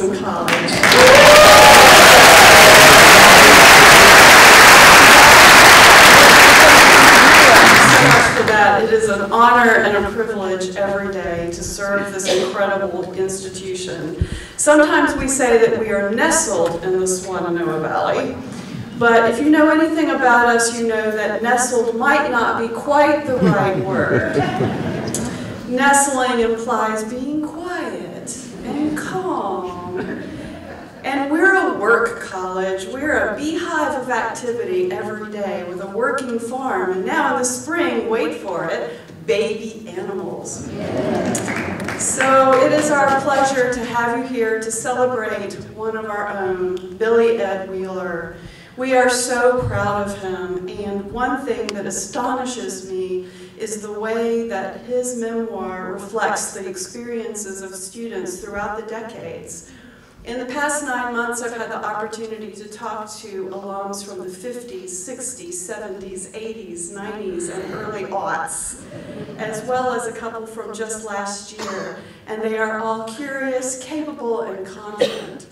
Wilson College. It is an honor and a privilege every day to serve this incredible institution. Sometimes we say that we are nestled in the Swannanoa Valley, but if you know anything about us, you know that nestled might not be quite the right word. Nestling implies being quiet and calm. And we're a work college. We're a beehive of activity every day with a working farm. And now in the spring, wait for it, baby animals. So it is our pleasure to have you here to celebrate one of our own, Billy Edd Wheeler. We are so proud of him. And one thing that astonishes me is the way that his memoir reflects the experiences of students throughout the decades. In the past 9 months, I've had the opportunity to talk to alums from the 50s, 60s, 70s, 80s, 90s, and early aughts, as well as a couple from just last year, and they are all curious, capable, and confident.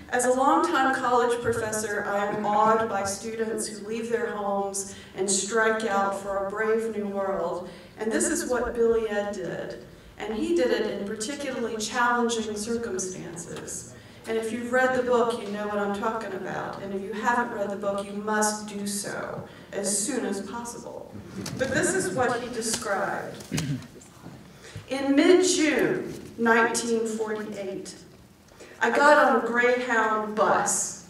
As a longtime college professor, I am awed by students who leave their homes and strike out for a brave new world, and this is what Billy Edd did. And he did it in particularly challenging circumstances. And if you've read the book, you know what I'm talking about. And if you haven't read the book, you must do so as soon as possible. But this is what he described. In mid-June 1948, I got on a Greyhound bus,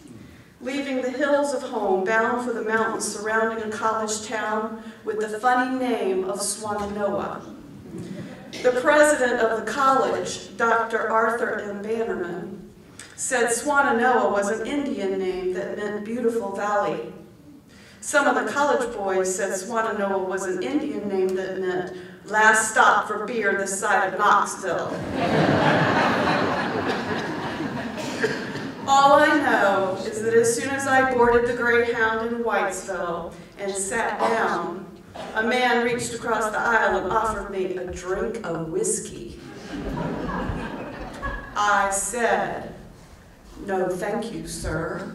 leaving the hills of home, bound for the mountains surrounding a college town with the funny name of Swannanoa. The president of the college, Dr. Arthur M. Bannerman, said Swannanoa was an Indian name that meant beautiful valley. Some of the college boys said Swannanoa was an Indian name that meant last stop for beer this side of Knoxville. All I know is that as soon as I boarded the Greyhound in Whitesville and sat down, a man reached across the aisle and offered me a drink of whiskey. I said, "No, thank you, sir."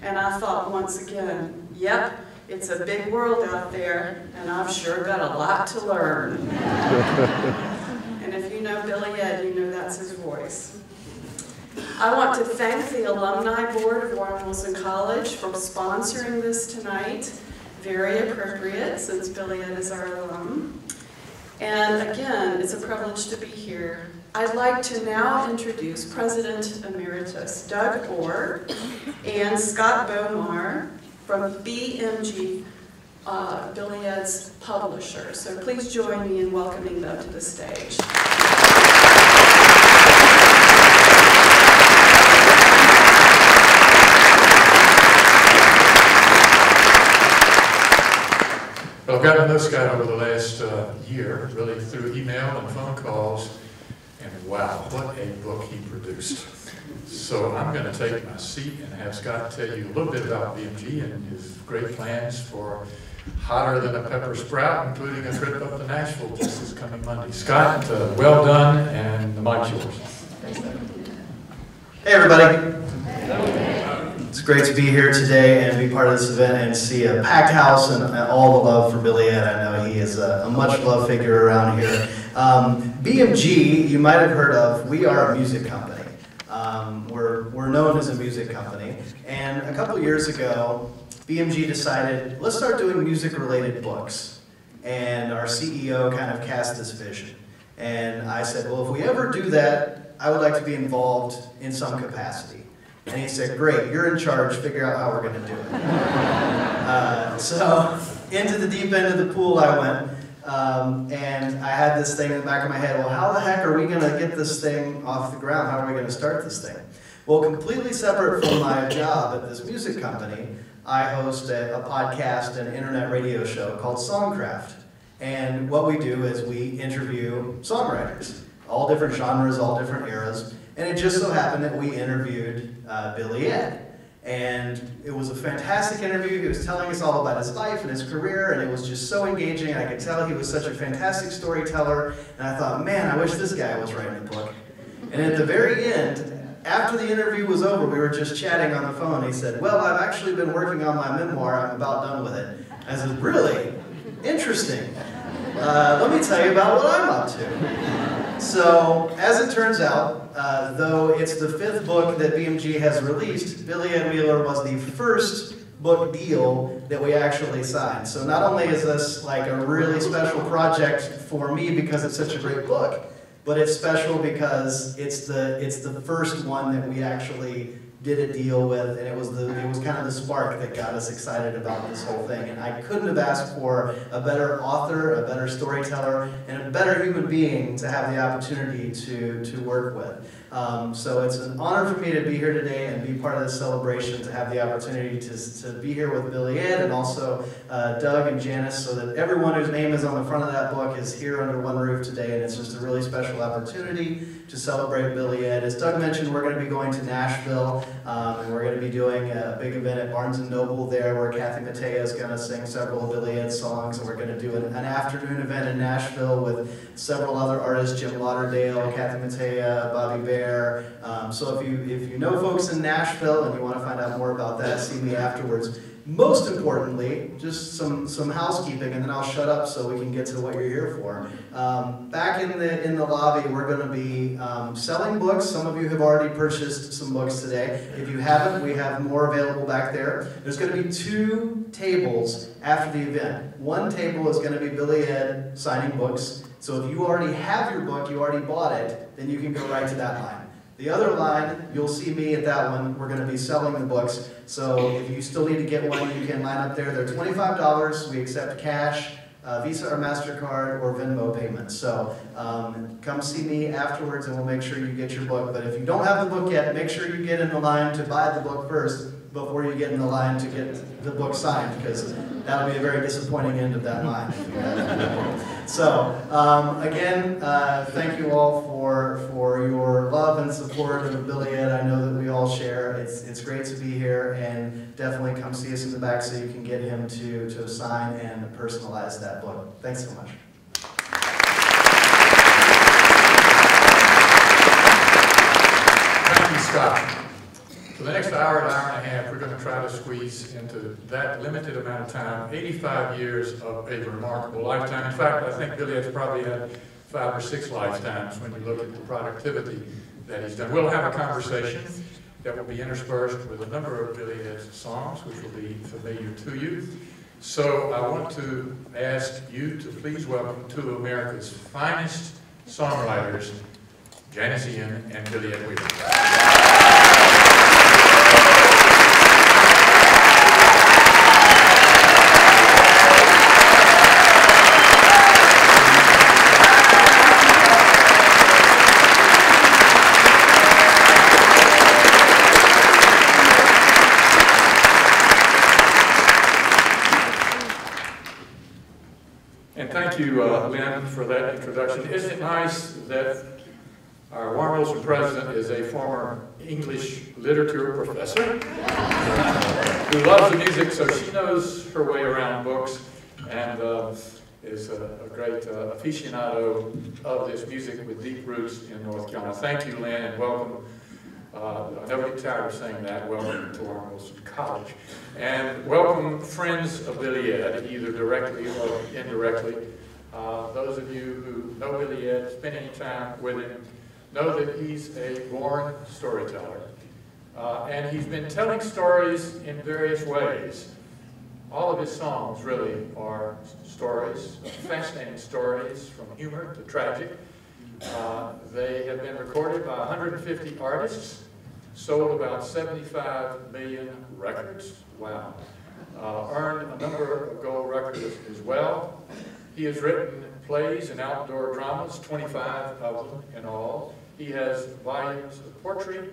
And I thought once again, yep, it's a big world out there, and I've sure got a lot to learn. And if you know Billy Edd, you know that's his voice. I want to thank the Alumni Board of Warren Wilson College for sponsoring this tonight. Very appropriate, since Billy Edd is our alum. And again, it's a privilege to be here. I'd like to now introduce President Emeritus Doug Orr and Scott Bomar from BMG, Billy Edd's publisher. So please join me in welcoming them to the stage. Well, I've gotten to know Scott over the last year, really through email and phone calls, and wow, what a book he produced. So I'm going to take my seat and have Scott tell you a little bit about BMG and his great plans for hotter than a pepper sprout, including a trip up to Nashville just this coming Monday. Scott, well done, and the mic's yours. Hey everybody. It's great to be here today and be part of this event and see a packed house and all the love for Billy Edd. I know he is a much-loved figure around here. BMG, you might have heard of, we are a music company. We're known as a music company. And a couple years ago, BMG decided, let's start doing music-related books. And our CEO kind of cast this vision. And I said, well, if we ever do that, I would like to be involved in some capacity. And he said, great, you're in charge, figure out how we're going to do it. So into the deep end of the pool I went, and I had this thing in the back of my head, well, how the heck are we going to get this thing off the ground? How are we going to start this thing? Well, completely separate from my job at this music company, I host a podcast and internet radio show called Songcraft. And what we do is we interview songwriters, all different genres, all different eras. And it just so happened that we interviewed Billy Edd. And it was a fantastic interview. He was telling us all about his life and his career, and it was just so engaging. I could tell he was such a fantastic storyteller. And I thought, man, I wish this guy was writing a book. And at the very end, after the interview was over, we were just chatting on the phone. He said, well, I've actually been working on my memoir. I'm about done with it. I said, really? Interesting. Let me tell you about what I'm up to. So, as it turns out, though it's the 5th book that BMG has released, Billy Edd Wheeler was the first book deal that we actually signed. So not only is this like a really special project for me because it's such a great book, but it's special because it's the first one that we actually did a deal with, and it was kind of the spark that got us excited about this whole thing. And I couldn't have asked for a better author, a better storyteller, and a better human being to have the opportunity to work with. So it's an honor for me to be here today and be part of this celebration, to have the opportunity to be here with Billy Edd and also Doug and Janice, so that everyone whose name is on the front of that book is here under one roof today, and it's just a really special opportunity to celebrate Billy Edd. As Doug mentioned, we're going to be going to Nashville, and we're going to be doing a big event at Barnes & Noble there where Kathy Mattea is going to sing several of Billy Edd songs, and we're going to do an afternoon event in Nashville with several other artists, Jim Lauderdale, Kathy Mattea, Bobby Bear. So if you know folks in Nashville and you want to find out more about that, see me afterwards. Most importantly, just some housekeeping, and then I'll shut up so we can get to what you're here for. Back in the lobby, we're going to be selling books. Some of you have already purchased some books today. If you haven't, we have more available back there. There's going to be 2 tables after the event. One table is going to be Billy Edd signing books. So if you already have your book, you already bought it, then you can go right to that line. The other line, you'll see me at that one. We're going to be selling the books. So if you still need to get one, you can line up there. They're $25. We accept cash, Visa or MasterCard, or Venmo payments. So come see me afterwards and we'll make sure you get your book. But if you don't have the book yet, make sure you get in the line to buy the book first before you get in the line to get the book signed, because that'll be a very disappointing end of that line. So, again, thank you all for your love and support of Billy Edd. I know that we all share. It's great to be here, and definitely come see us in the back so you can get him to sign and personalize that book. Thanks so much. Thank you, Scott. For the next hour and a half, we're going to try to squeeze into that limited amount of time 85 years of a remarkable lifetime. In fact, I think Billy Edd's probably had 5 or 6 lifetimes when you look at the productivity that he's done. We'll have a conversation that will be interspersed with a number of Billy Edd's songs, which will be familiar to you. So I want to ask you to please welcome 2 of America's finest songwriters, Janice Ian and Billy Edd Wheeler. Thank you, Lynn, for that introduction. Isn't it nice that our Warm president is a former English literature professor who loves the music, so she knows her way around books and is a great aficionado of this music with deep roots in North Carolina. Thank you, Lynn, and welcome. I never get tired of saying that. Welcome to Warm College. And welcome friends of Billy Edd, either directly or indirectly. Those of you who know Billy Edd, spend any time with him, know that he's a born storyteller. And he's been telling stories in various ways. All of his songs really are stories, fascinating stories, from humor to tragic. They have been recorded by 150 artists, sold about 75 million records. Wow. Earned a number of gold records as well. He has written plays and outdoor dramas, 25 of them in all. He has volumes of poetry.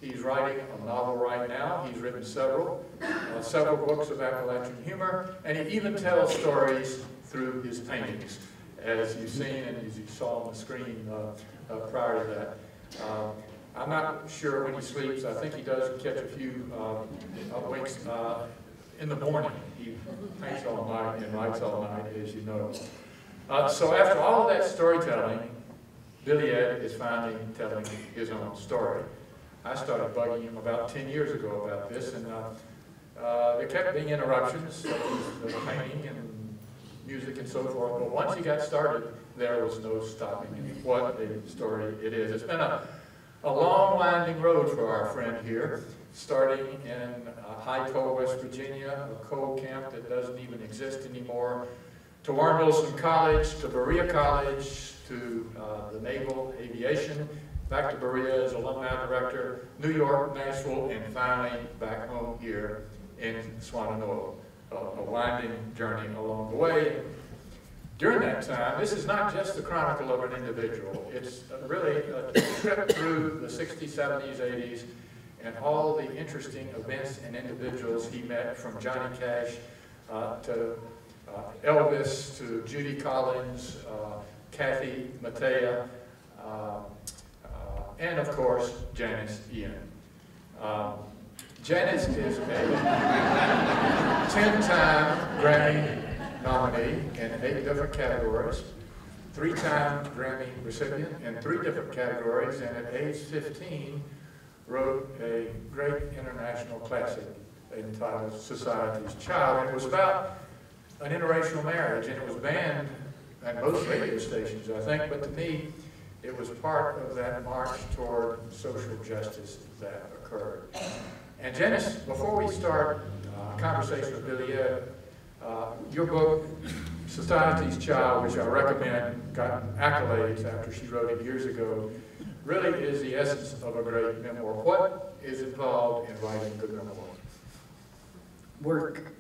He's writing a novel right now. He's written several books of Appalachian humor, and he even tells stories through his paintings, as you've seen and as you saw on the screen prior to that. I'm not sure when he sleeps. I think he does catch a few winks in the morning. He paints all night and writes all night, as you know. So after all of that storytelling, Billy Edd is finally telling his own story. I started bugging him about 10 years ago about this, and there kept being interruptions, such as the painting and music and so forth, but once he got started, there was no stopping it. What a story it is. It's been a long, winding road for our friend here, starting in High Cove, West Virginia, a coal camp that doesn't even exist anymore, to Warren Wilson College, to Berea College, to the Naval Aviation, back to Berea as alumni director, New York, Nashville, and finally back home here in Swannanoa. A winding journey along the way. During that time, this is not just the chronicle of an individual. It's really a trip through the 60s, 70s, 80s, and all the interesting events and individuals he met, from Johnny Cash to Elvis, to Judy Collins, Kathy Mattea, and of course, Janis Ian. Janis is a 10-time Grammy nominee in 8 different categories, 3-time Grammy recipient in 3 different categories, and at age 15 wrote a great international classic entitled Society's Child. It was about an interracial marriage, and it was banned at most radio stations, I think, but to me, it was part of that march toward social justice that occurred. And Janis, before we start a conversation with Billy Edd, your book, Society's Child, which I recommend, got accolades after she wrote it years ago, really is the essence of a great memoir. What is involved in writing a good memoir? Work.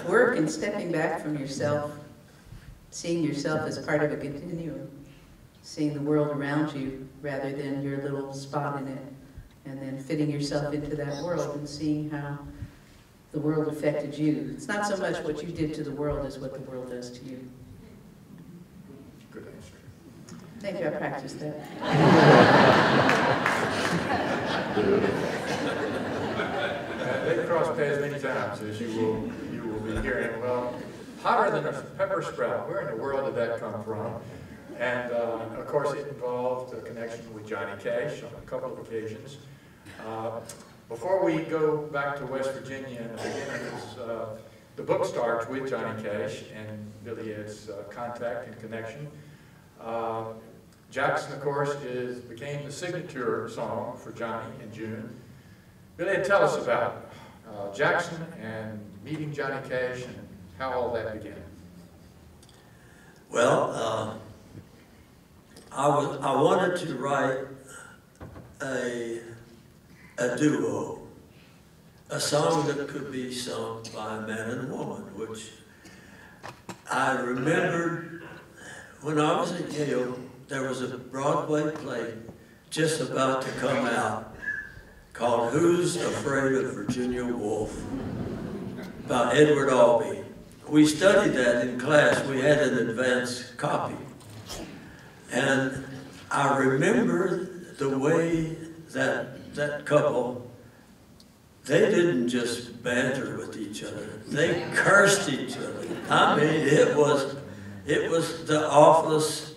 Work and stepping back from yourself, seeing yourself as part of a continuum, seeing the world around you rather than your little spot in it, and then fitting yourself into that world and seeing how the world affected you. It's not so much what you did to the world as what the world does to you. Good answer. Thank you, I practiced that. They've crossed paths many times, as you will be hearing. Well, hotter than a pepper sprout. Where in the world did that come from? And of course, it involved a connection with Johnny Cash on a couple of occasions. Before we go back to West Virginia in the beginnings, the book starts with Johnny Cash and Billy Edd's contact and connection. Jackson, of course, became the signature song for Johnny in June. Billy Edd, tell us about Jackson and meeting Johnny Cash and how all that began. Well, I wanted to write a duo, a song that could be sung by a man and a woman, which I remembered when I was at Yale. There was a Broadway play just about to come out called Who's Afraid of Virginia Woolf by Edward Albee. We studied that in class. We had an advanced copy. And I remember the way that couple, they didn't just banter with each other. They cursed each other. I mean, it was the awfulest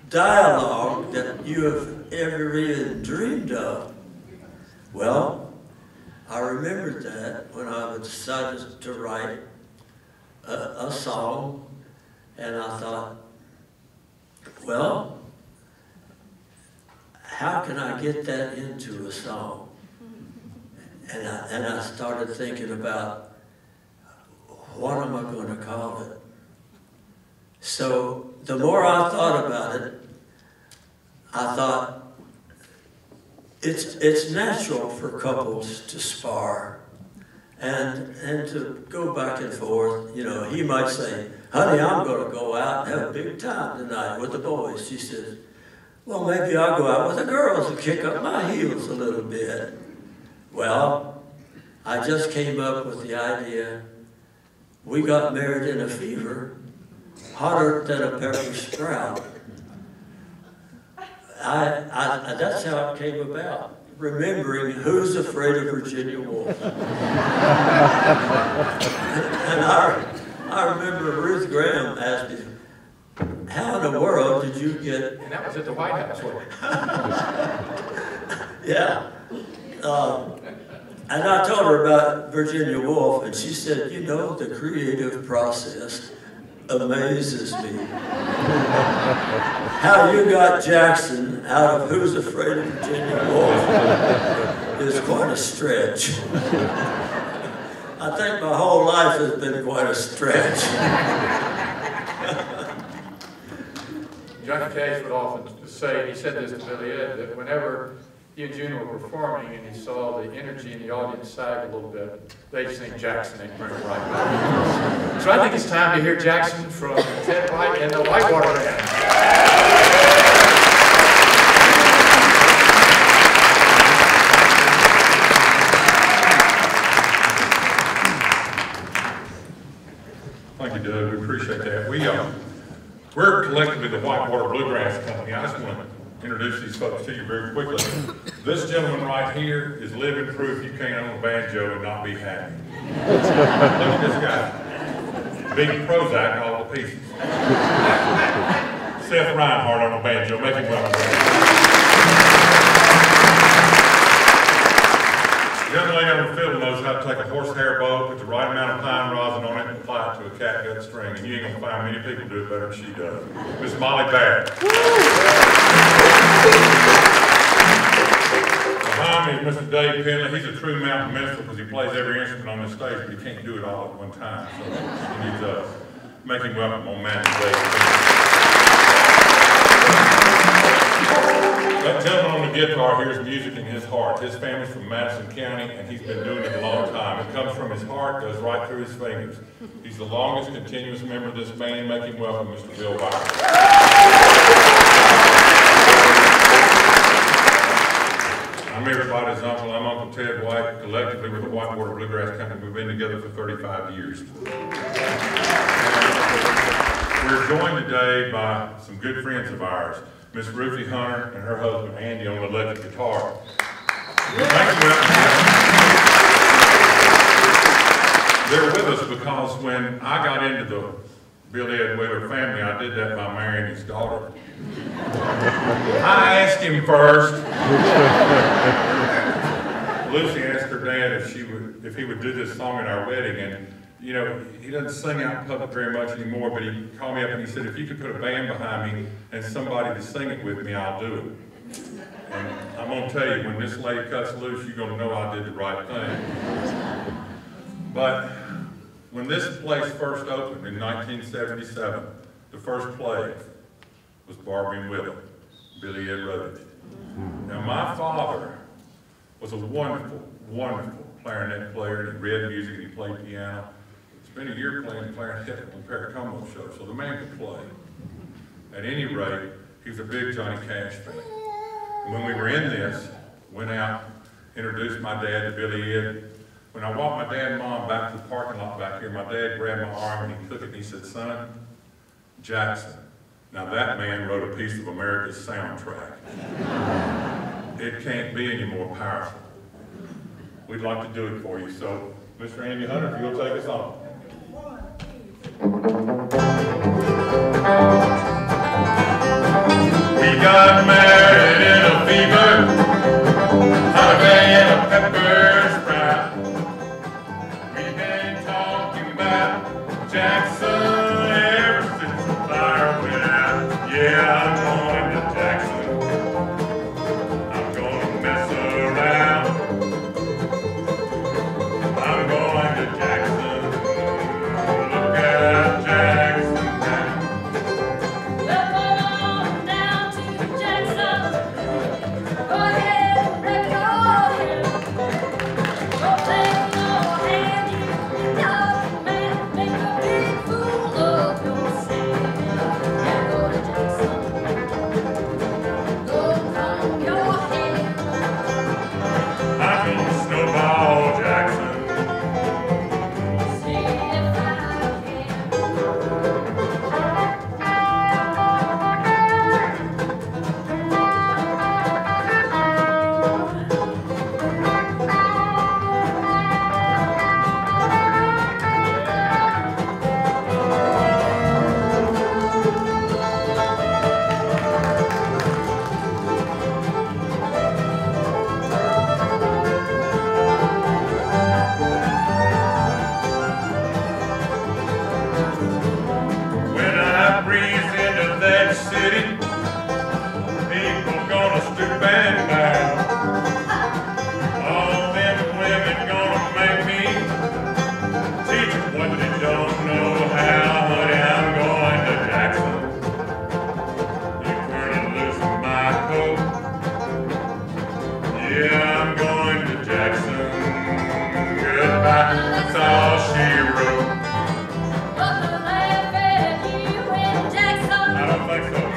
dialogue that you have ever even dreamed of. Well, I remembered that when I decided to write a song, and I thought, well, how can I get that into a song? And I started thinking about, what am I going to call it? So the more I thought about it, I thought, it's natural for couples to spar and to go back and forth. You know, he might say, honey, I'm going to go out and have a big time tonight with the boys. She says, well, maybe I'll go out with the girls and kick up my heels a little bit. Well, I just came up with the idea, we got married in a fever, hotter than a pepper sprout. That's how it came about, remembering Who's Afraid of Virginia Woolf. And I remember Ruth Graham asked me, how in the world did you get... And that was at the White House, wasn't it? Yeah. And I told her about Virginia Woolf, and she said, you know, the creative process amazes me. How you got Jackson out of Who's Afraid of Virginia Woolf is quite a stretch. I think my whole life has been quite a stretch. Johnny Cash would often say, and he said this to Billy Edd, that whenever he and June were performing and he saw the energy in the audience sag a little bit, they'd sing Jackson and bring it right back. So I think it's time to hear Jackson from Ted White and the Whitewater Band. Thank you, Doug. We appreciate that. We're collectively the Whitewater Bluegrass Company. I just want to introduce these folks to you very quickly. This gentleman right here is living proof you can't own a banjo and not be happy. Look at this guy. Big Prozac all to pieces. Seth Reinhardt on the banjo. Make him welcome. The young lady on the fiddle knows how to take a horsehair bow, put the right amount of pine rosin on it, and apply it to a catgut string. And you ain't gonna find many people do it better than she does. Miss Molly Barrett. Behind me is Mr. Dave Penley. He's a true mountain minstrel because he plays every instrument on this stage, but he can't do it all at one time. So he needs us. Make him welcome on Mountain Dave. That gentleman on the guitar hears music in his heart. His family's from Madison County, and he's been doing it a long time. It comes from his heart, goes right through his fingers. He's the longest continuous member of this band. Make him welcome Mr. Bill Byron. I'm everybody's uncle. I'm Uncle Ted White. Collectively, we're the Whitewater Bluegrass Company. We've been together for 35 years. We're joined today by some good friends of ours. Miss Ruthie Hunter and her husband Andy on the electric guitar. Thank you. They're with us because when I got into the Billy Edd Wheeler family, I did that by marrying his daughter. I asked him first. Lucy asked her dad if he would do this song at our wedding, and you know, he doesn't sing out in public very much anymore, but he called me up and he said, if you could put a band behind me and somebody to sing it with me, I'll do it. And I'm going to tell you, when this lady cuts loose, you're going to know I did the right thing. But when this place first opened in 1977, the first play was Barbie and Willie. Billy Edd wrote it. Now, my father was a wonderful, wonderful clarinet player, and he read music and he played piano. Spent a year playing clarinet on the Perry Como show, so the man could play. At any rate, he was a big Johnny Cash fan. And when we were in this, went out, introduced my dad to Billy Edd. When I walked my dad and mom back to the parking lot back here, my dad grabbed my arm and he took it and he said, son, Jackson. Now that man wrote a piece of America's soundtrack. It can't be any more powerful. We'd like to do it for you. So, Mr. Andy Hunter, if you'll take us on. We got married in a fever, holiday in a pepper sprout. We've been talking about Jackson ever since the fire went out. Yeah, I'm going to Jackson. I'm gonna mess around. I'm going to Jackson. Look at Jackson now. We'll go on down to Jackson. goodbye. That's all she wrote. I don't think so.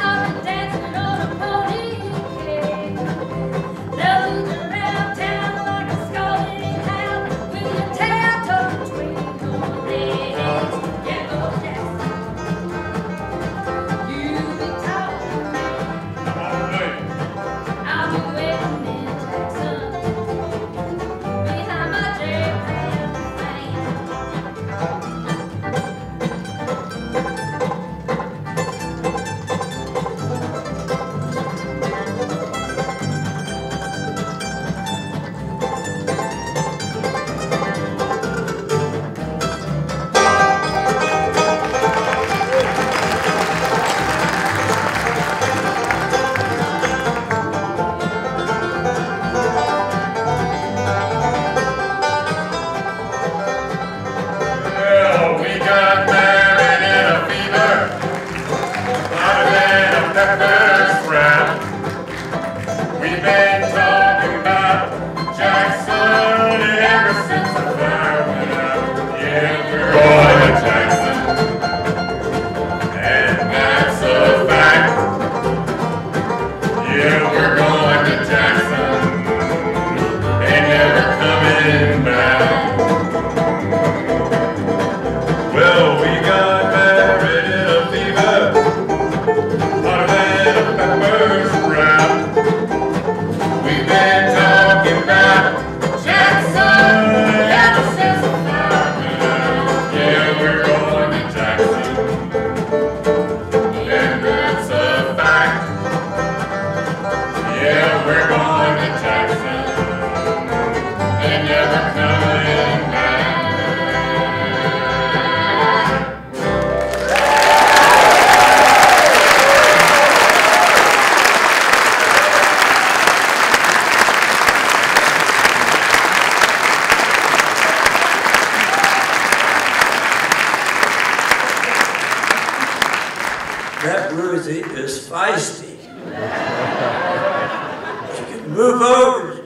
That Ruthie is feisty. She can move over,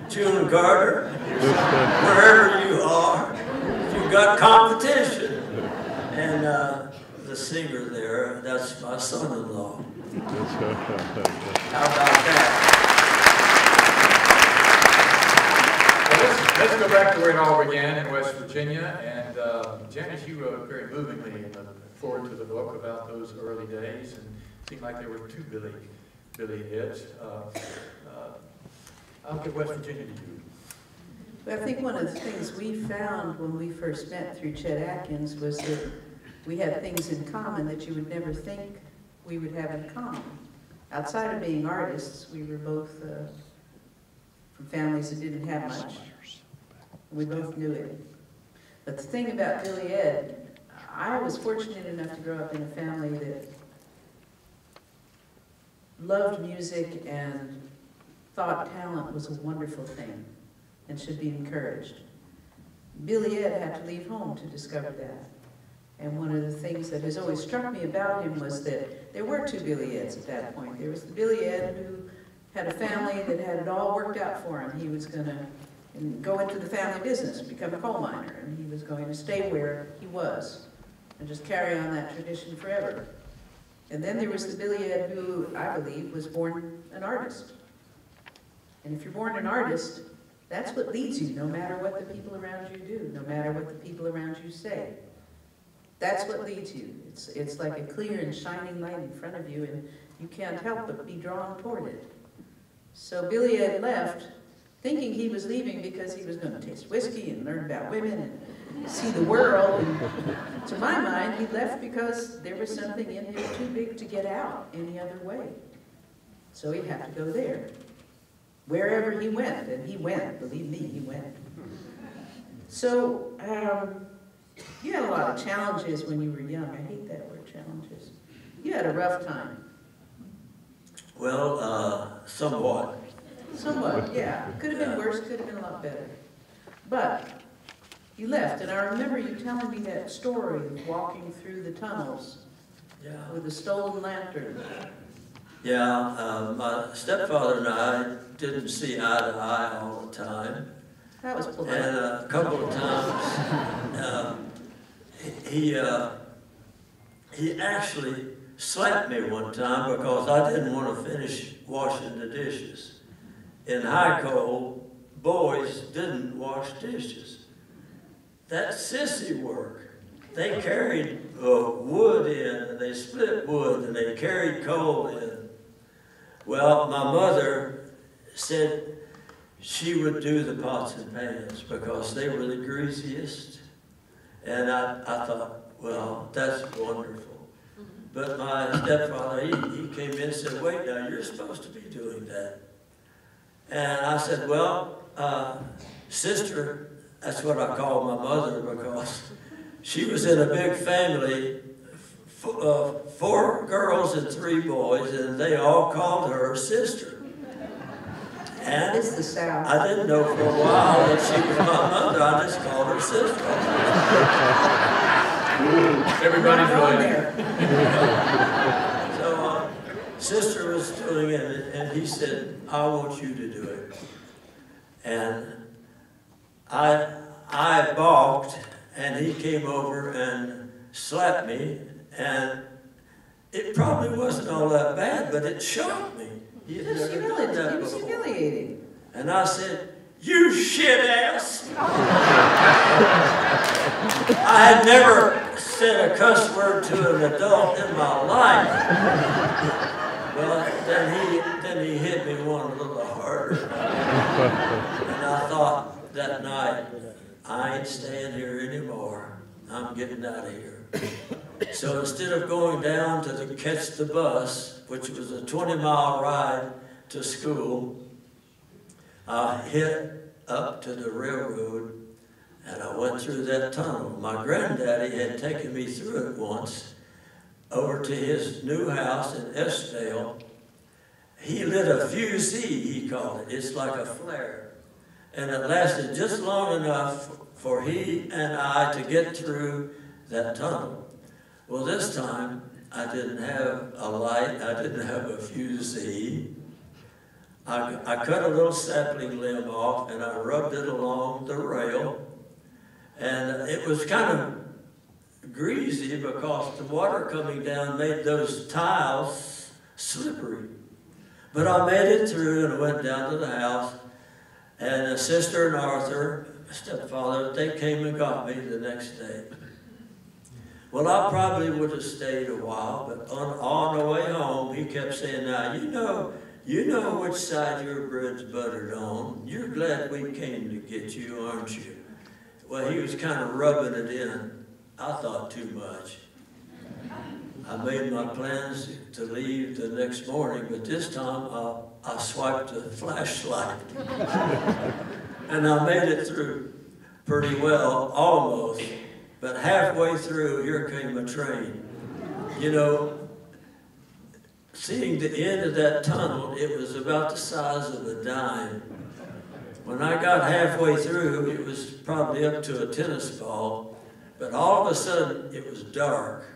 June Carter, wherever you are. You've got competition. And the singer there, that's my son-in-law. How about that? Well, let's go back to where it all began in West Virginia. And Janice, you wrote very movingly forward to the book about those early days, and it seemed like there were two Billy Edds. I'll give West Virginia to you. But I think one of the things we found when we first met through Chet Atkins was that we had things in common that you would never think we would have in common. Outside of being artists, we were both from families that didn't have much. We both knew it. But the thing about Billy Edd, I was fortunate enough to grow up in a family that loved music and thought talent was a wonderful thing and should be encouraged. Billy Edd had to leave home to discover that. And one of the things that has always struck me about him was that there were two Billy Edds at that point. There was the Billy Edd who had a family that had it all worked out for him. He was going to go into the family business, become a coal miner, and he was going to stay where he was and just carry on that tradition forever. And then there was the Billy Edd who, I believe, was born an artist. And if you're born an artist, that's what leads you, no matter what the people around you do, no matter what the people around you say. That's what leads you. It's like a clear and shining light in front of you, and you can't help but be drawn toward it. So Billy Edd left, thinking he was leaving because he was going to taste whiskey and learn about women and see the world. And to my mind, he left because there was something in him too big to get out any other way. So he had to go there. Wherever he went, and he went, believe me, he went. So, you had a lot of challenges when you were young. I hate that word, challenges. You had a rough time. Well, somewhat. Somewhat, yeah. Could have been worse, could have been a lot better. But you left, and I remember you telling me that story of walking through the tunnels with a stolen lantern. Yeah, my stepfather and I didn't see eye to eye all the time. That was polite. And a couple of times he actually slapped me one time because I didn't want to finish washing the dishes. In high coal, boys didn't wash dishes. That's sissy work. They carried wood in, and they split wood, and they carried coal in. Well, my mother said she would do the pots and pans because they were the greasiest. And I thought, well, that's wonderful. But my stepfather, he came in and said, wait, now you're supposed to be doing that. And I said, well, sister, that's what I call my mother because she was in a big family, 4 girls and 3 boys, and they all called her sister. And It's the South. I didn't know for a while that she was my mother. I just called her sister. Everybody's related. So sister was doing it, and he said, I want you to do it. And I balked, and he came over and slapped me, and it probably wasn't all that bad, but it shocked me. He had never done that It was before. humiliating. And I said, you shit ass. I had never said a cuss word to an adult in my life. Well, then he hit me one a little harder. And I thought that night, I ain't staying here anymore. I'm getting out of here. So instead of going down to catch the bus, which was a 20-mile ride to school, I hit up to the railroad and I went through that tunnel. My granddaddy had taken me through it once over to his new house in Estdale. He lit a fusee, he called it. It's like a flare. And it lasted just long enough for he and I to get through that tunnel. Well, this time, I didn't have a light, I didn't have a fusee. I cut a little sapling limb off and I rubbed it along the rail. And it was kind of greasy because the water coming down made those tiles slippery. But I made it through and I went down to the house. And Sister and Arthur, stepfather, they came and got me the next day. Well, I probably would have stayed a while, but on the way home, he kept saying, now, you know which side your bread's buttered on. You're glad we came to get you, aren't you? Well, he was kind of rubbing it in. I thought too much. I made my plans to leave the next morning, but this time I swiped a flashlight. And I made it through pretty well, almost. But halfway through, here came a train. You know, seeing the end of that tunnel, it was about the size of a dime. When I got halfway through, it was probably up to a tennis ball, but all of a sudden, it was dark.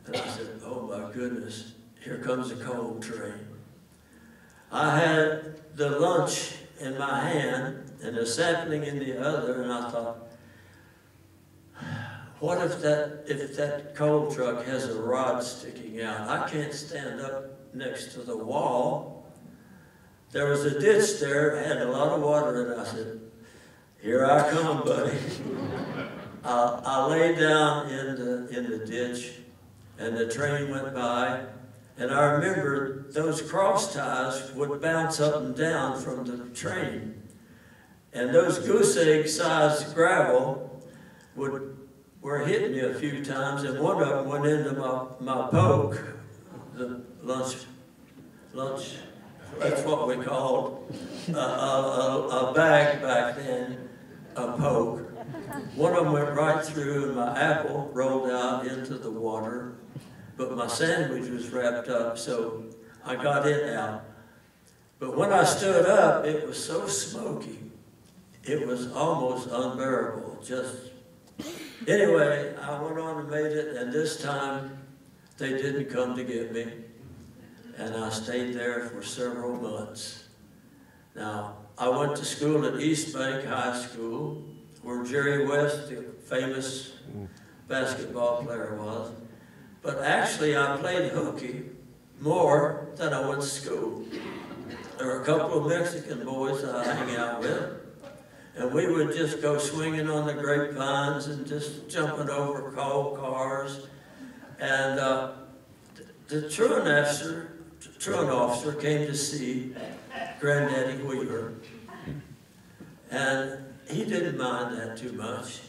And I said, oh my goodness, here comes a coal train. I had the lunch in my hand and the sapling in the other, and I thought, what if that coal truck has a rod sticking out? I can't stand up next to the wall. There was a ditch there, it had a lot of water in it. I said, here I come, buddy. I lay down in the ditch, and the train went by, and I remember those cross ties would bounce up and down from the train. And those goose egg sized gravel were hitting me a few times, and one of them went into my poke, the lunch, that's what we called a bag back then, a poke. One of them went right through, and my apple rolled out into the water, but my sandwich was wrapped up, so I got it out. But when I stood up, it was so smoky, it was almost unbearable. Anyway, I went on and made it, and this time they didn't come to get me, and I stayed there for several months. Now, I went to school at East Bank High School, where Jerry West, the famous basketball player was. But actually, I played hooky more than I went to school. There were a couple of Mexican boys that I hang out with, and we would just go swinging on the grapevines and just jumping over coal cars. And the truant officer came to see Granddaddy Wheeler, and he didn't mind that too much,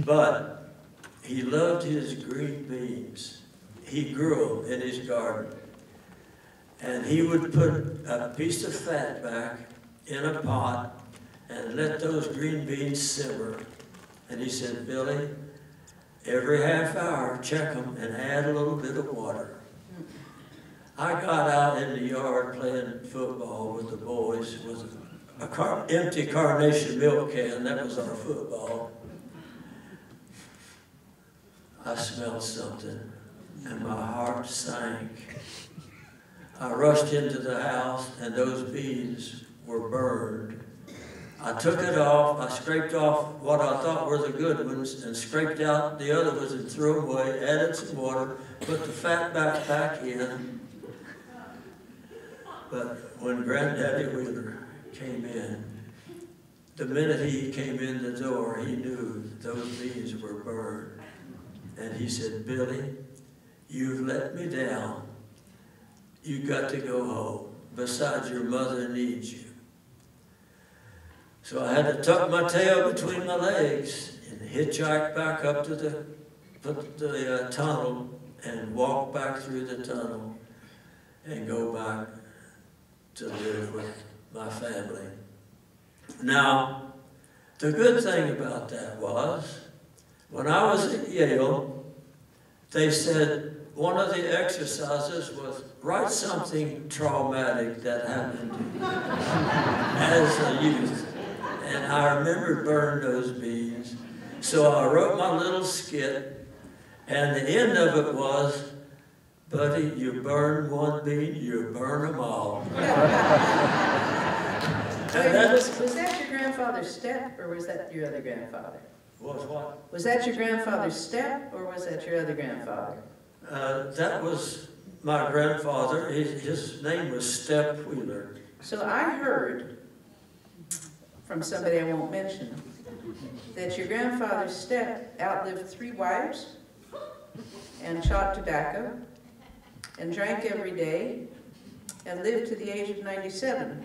but he loved his green beans. He grew them in his garden. And he would put a piece of fat back in a pot and let those green beans simmer. And he said, Billy, every half hour, check them and add a little bit of water. I got out in the yard playing football with the boys with an empty Carnation milk can. That was our football. I smelled something and my heart sank. I rushed into the house and those beans were burned. I took it off, I scraped off what I thought were the good ones and scraped out the other ones and threw them away, added some water, put the fat back in. But when Granddaddy Wheeler came in, the minute he came in the door, he knew that those beans were burned. And he said, Billy, you've let me down. You got to go home. Besides, your mother needs you. So I had to tuck my tail between my legs and hitchhike back up to the tunnel and walk back through the tunnel and go back to live with my family. Now, the good thing about that was, when I was at Yale, they said one of the exercises was write something traumatic that happened as a youth. And I remember burning those beans. So I wrote my little skit, and the end of it was, buddy, you burn one bean, you burn them all. Was that your grandfather's step, or was that your other grandfather? Was what? Was that your grandfather's step, or was that your other grandfather? That was my grandfather. His name was Edd Wheeler. So I heard from somebody I won't mention that your grandfather's step outlived 3 wives and chawed tobacco and drank every day and lived to the age of 97.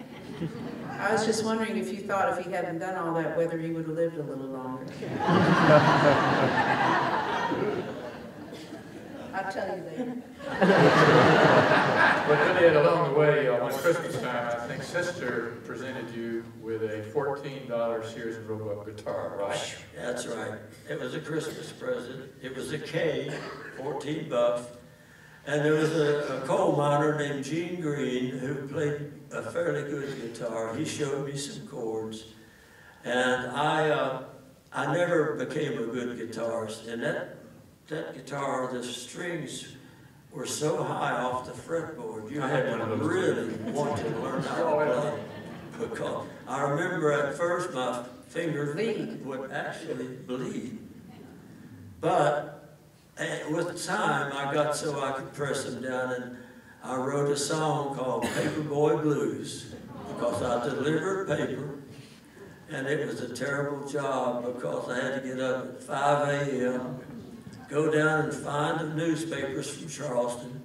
I was just wondering if you thought if he hadn't done all that, whether he would have lived a little longer. I'll tell you later. But Billy, along the way, on Christmas time, I think Sister presented you with a $14 Sears and Roebuck guitar, right? That's right. It was a Christmas present. It was a K, 14 bucks. And there was a coal miner named Gene Green who played a fairly good guitar. He showed me some chords. And I never became a good guitarist. And that guitar, the strings were so high off the fretboard, you had to really want to learn how to play. Because I remember at first my fingers would actually bleed. But with time, I got so I could press them down, and I wrote a song called Paperboy Blues, because I delivered paper, and it was a terrible job because I had to get up at 5 a.m., go down and find the newspapers from Charleston,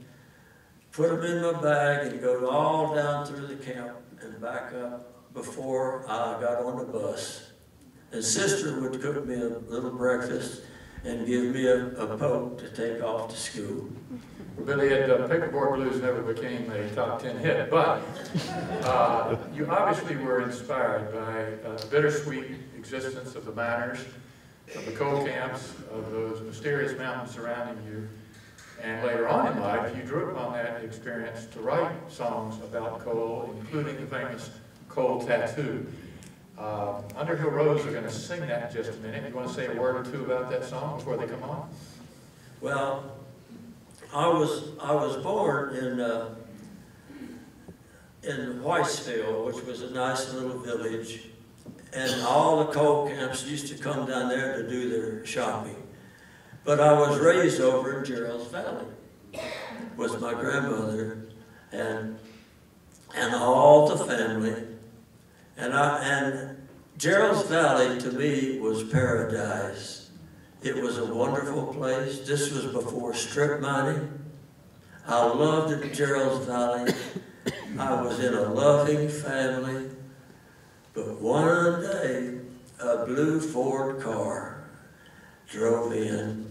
put them in my bag, and go all down through the camp and back up before I got on the bus. And Sister would cook me a little breakfast and give me a poke to take off to school. Well, Billy, Paperboard Blues never became a top 10 hit, but you obviously were inspired by the bittersweet existence of the miners, of the coal camps, of those mysterious mountains surrounding you. And later on in life, you drew upon that experience to write songs about coal, including the famous Coal Tattoo. Underhill Rose are going to sing that in just a minute. You want to say a word or two about that song before they come on? Well, I was born in Whitesville, which was a nice little village, and all the coal camps used to come down there to do their shopping. But I was raised over in Gerald's Valley with my grandmother and all the family. And Gerald's Valley to me was paradise. It was a wonderful place. This was before strip mining. I loved it, Gerald's Valley. I was in a loving family. But one day, a blue Ford car drove in,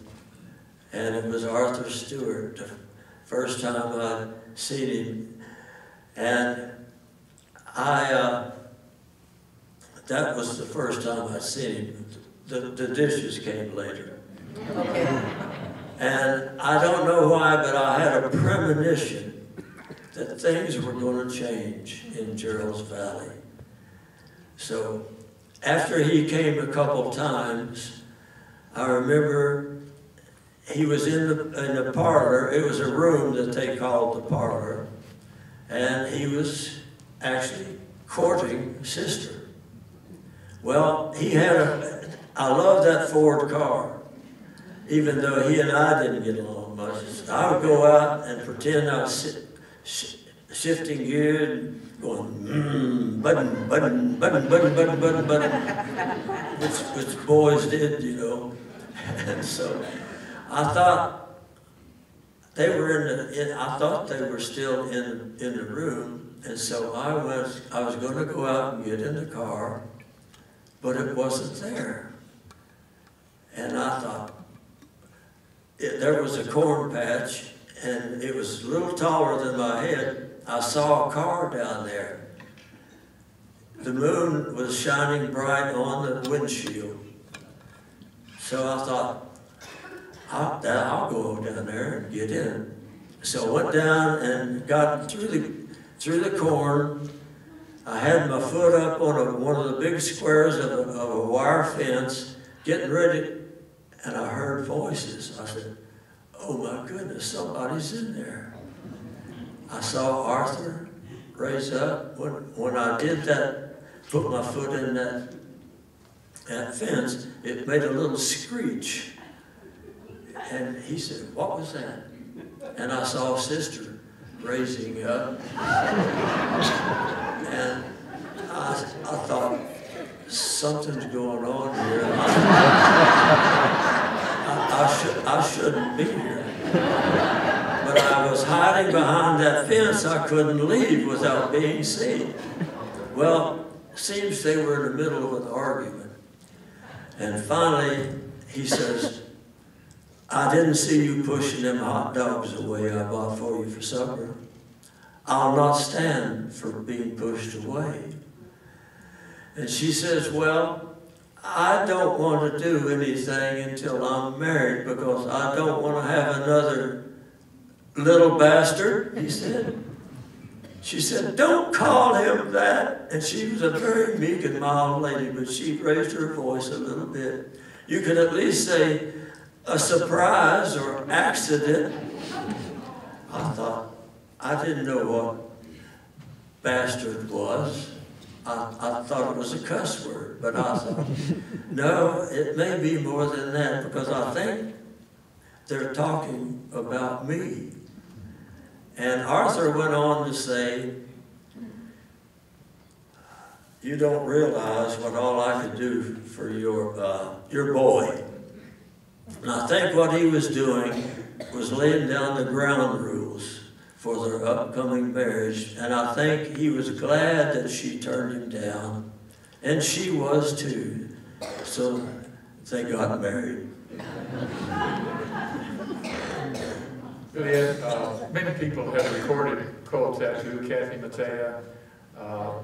and it was Arthur Stewart, the first time I'd seen him. And that was the first time I'd seen him. The dishes came later. Okay. And I don't know why, but I had a premonition that things were going to change in Gerald's Valley. So after he came a couple times, I remember he was in the parlor. It was a room that they called the parlor. And he was actually courting Sister. Well, I love that Ford car, even though he and I didn't get along much. I would go out and pretend I was shifting gears, and going, button, button, button, button, button, button, button, which boys did, you know. And so I thought they were I thought they were still in the room, and so I was going to go out and get in the car, but it wasn't there. And I thought, there was a corn patch, and it was a little taller than my head. I saw a car down there. The moon was shining bright on the windshield. So I thought, I'll go down there and get in. So I went down and got through the corn. I had my foot up on one of the big squares of a wire fence, getting ready, and I heard voices. I said, oh my goodness, somebody's in there. I saw Arthur raise up. When I did that, put my foot in that fence, it made a little screech. And he said, what was that? And I saw Sister raising up. And I thought, something's going on here. I shouldn't be here. But I was hiding behind that fence. I couldn't leave without being seen. Well, it seems they were in the middle of an argument. And finally, he says, I didn't see you pushing them hot dogs away I bought for you for supper. I'll not stand for being pushed away. And she says, well, I don't want to do anything until I'm married because I don't want to have another little bastard, he said. She said, don't call him that. And she was a very meek and mild lady, but she raised her voice a little bit. You could at least say a surprise or accident. I thought, I didn't know what bastard was. I thought it was a cuss word, but I thought, no, it may be more than that because I think they're talking about me. And Arthur went on to say, you don't realize what all I could do for your boy. And I think what he was doing was laying down the ground rules for their upcoming marriage. And I think he was glad that she turned him down. And she was too. So they got married. Billy, many people have recorded Cold Tattoo. Kathy Mattea.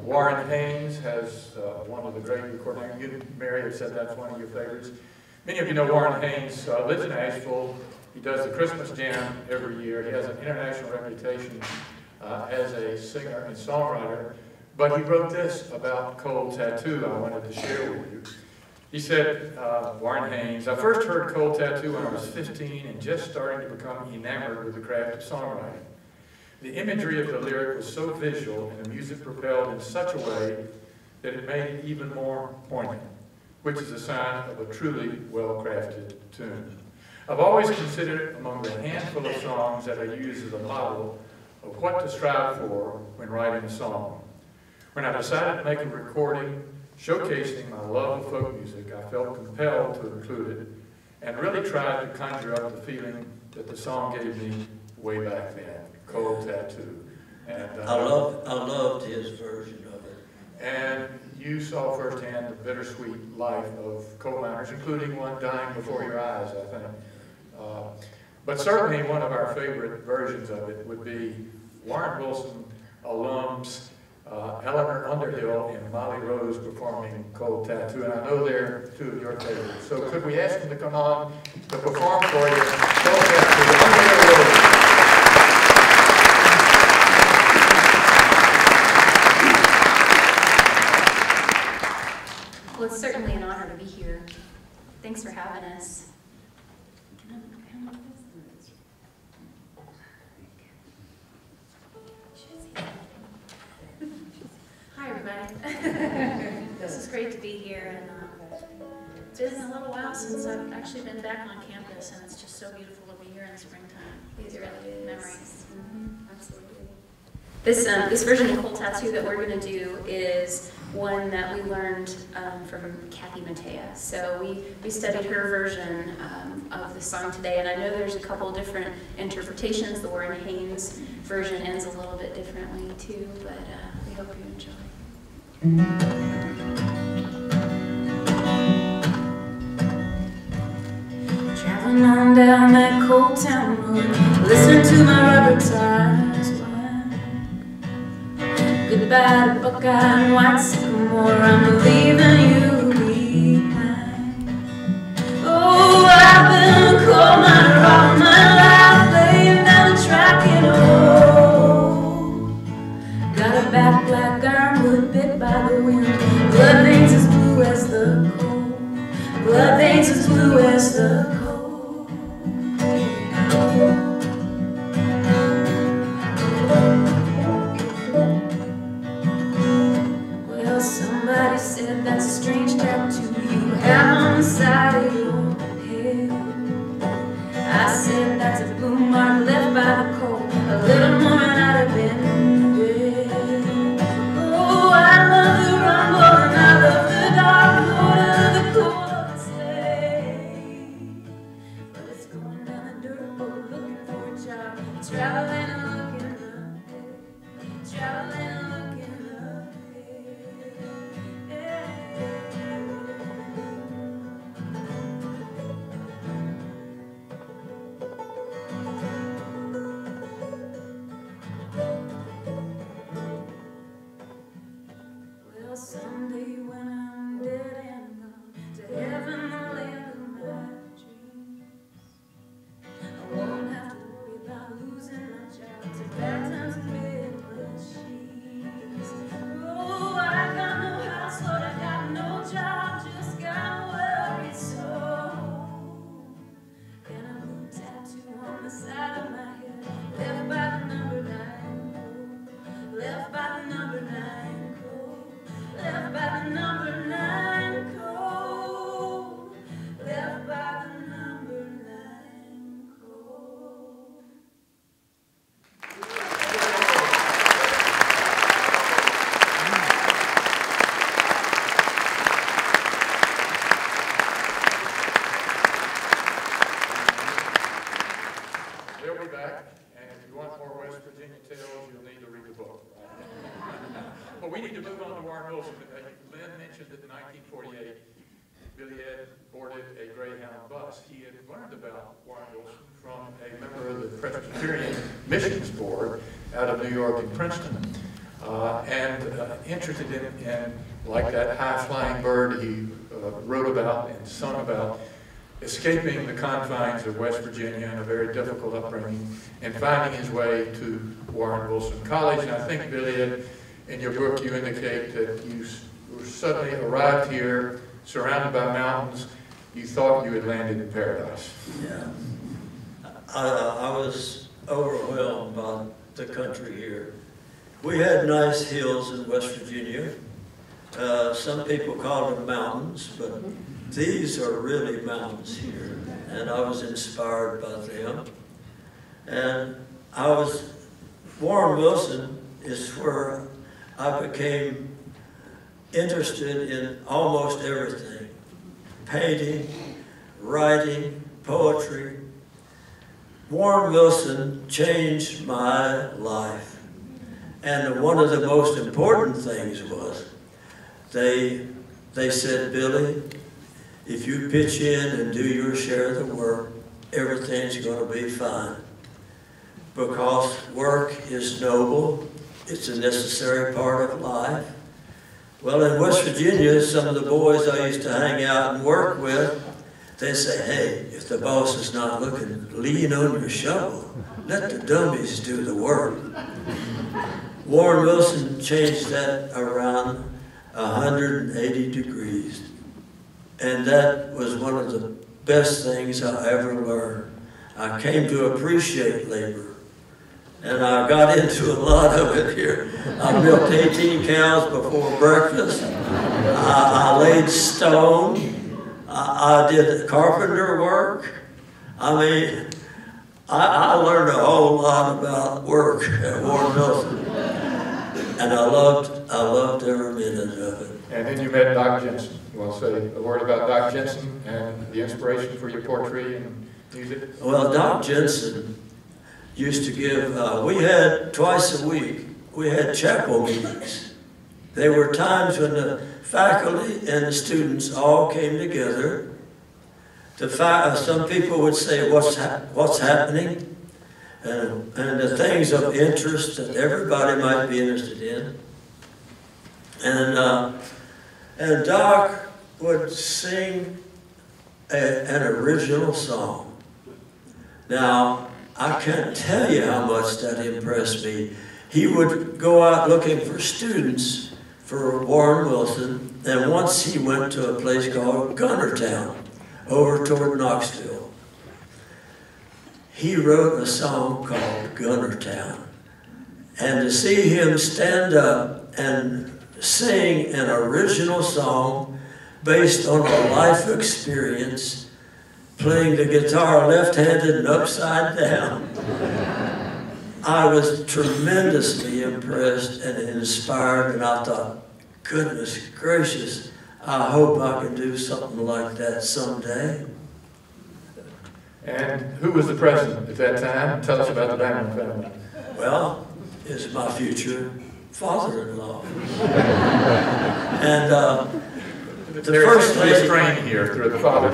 Warren Haynes has one of the great recordings. You, Mary, have said that's one of your favorites. Many of you know Warren Haynes lives in Asheville. He does the Christmas Jam every year. He has an international reputation as a singer and songwriter. But he wrote this about Cold Tattoo I wanted to share with you. He said, Warren Haynes, I first heard Cold Tattoo when I was 15 and just starting to become enamored with the craft of songwriting. The imagery of the lyric was so visual and the music propelled in such a way that it made it even more poignant, which is a sign of a truly well-crafted tune. I've always considered it among the handful of songs that I use as a model of what to strive for when writing a song. When I decided to make a recording showcasing my love of folk music, I felt compelled to include it and really tried to conjure up the feeling that the song gave me way back then, Cold Tattoo. And I loved his version of it. And you saw firsthand the bittersweet life of coal miners, including one dying before your eyes, I think. But certainly one of our favorite versions of it would be Warren Wilson alums Eleanor Underhill and Molly Rose performing Cold Tattoo, and I know they're two of your favorites. So could we ask them to come on to perform for you, Cold Tattoo, Underhill Rose. Well, it's certainly an honor to be here. Thanks for having us. Hi, everybody. This is great to be here, and it's been a little while since I've actually been back on campus, and it's just so beautiful to be here in the springtime. These are really memories. Absolutely. This version of Cold Tattoo that we're going to do is one that we learned from Kathy Matea. So we studied her version of the song today, and I know there's a couple different interpretations. The Warren Haynes version ends a little bit differently too, but we hope you enjoy. Traveling on down that cold town road, listening to my rubber tires whine. Goodbye to Buckeye and White Sycamore, I'm leaving you behind. Oh, I've been a coal miner all my life, laying down the track in old. Got a back black ironwood bit by the wind, blood veins as blue as the coal, blood veins as blue as the coal. Somebody said that's a strange tattoo you have on the side of your head. I said that's a blue mark left by the cold, a little more and I'd have been dead. Oh, I love the rumble and I love the dark, the cold of the sleigh. But it's going down the dirt road looking for a job, traveling and looking ahead, traveling and looking ahead. Well, someday when I'm dead and gone to heaven, the land of my dreams, I won't have to worry about losing my job to bad times and big machines. Oh, I got no house, Lord, I got no job, just got a worried soul. And a blue tattoo on the side of my head, left by the number 9 code, left by the number 9 code, left by the number 9 code, left by the number 9 code. They'll be back, and if you want more West Virginia tales, you'll need to read the book. But we need to move on to Warren Wilson. Lynn mentioned that in 1948, Billy Edd boarded a Greyhound bus. He had learned about Warren Wilson from a member of the Presbyterian Missions Board out of New York and Princeton. Interested in, like that high-flying bird he wrote about and sung about, escaping the confines of West Virginia in a very difficult upbringing and finding his way to Warren Wilson College. And I think, Billy, in your book you indicate that you suddenly arrived here, surrounded by mountains. You thought you had landed in paradise. Yeah. I was overwhelmed by the country here. We had nice hills in West Virginia. Some people called them mountains, but these are really mountains here, and I was inspired by them. And Warren Wilson is where I became interested in almost everything. Painting, writing, poetry. Warren Wilson changed my life. And one of the most important things was, they said, Billy, if you pitch in and do your share of the work, everything's going to be fine. Because work is noble, it's a necessary part of life. Well, in West Virginia, some of the boys I used to hang out and work with, they say, hey, if the boss is not looking, lean on your shovel. Let the dummies do the work. Warren Wilson changed that around 180 degrees. And that was one of the best things I ever learned. I came to appreciate labor. And I got into a lot of it here. I milked 18 cows before breakfast. I laid stone. I did carpenter work. I mean, I learned a whole lot about work at Warren Wilson. And I loved every minute of it. And then you met Doc Jensen. You want to say a word about Doc Jensen and the inspiration for your poetry and music? Well, Doc Jensen used to give, we had twice a week, we had chapel meetings. There were times when the faculty and the students all came together. Some people would say, what's happening? And the things of interest that everybody might be interested in. And Doc would sing an original song. Now, I can't tell you how much that impressed me. He would go out looking for students for Warren Wilson, and once he went to a place called Gunnertown, over toward Knoxville. He wrote a song called Gunnertown. And to see him stand up and sing an original song based on a life experience, playing the guitar left-handed and upside down, I was tremendously impressed and inspired, and I thought, goodness gracious, I hope I can do something like that someday. And who was the president at that time? Tell us about the Diamond family. Well, it's my future father-in-law. And the first lady, strain here through the father.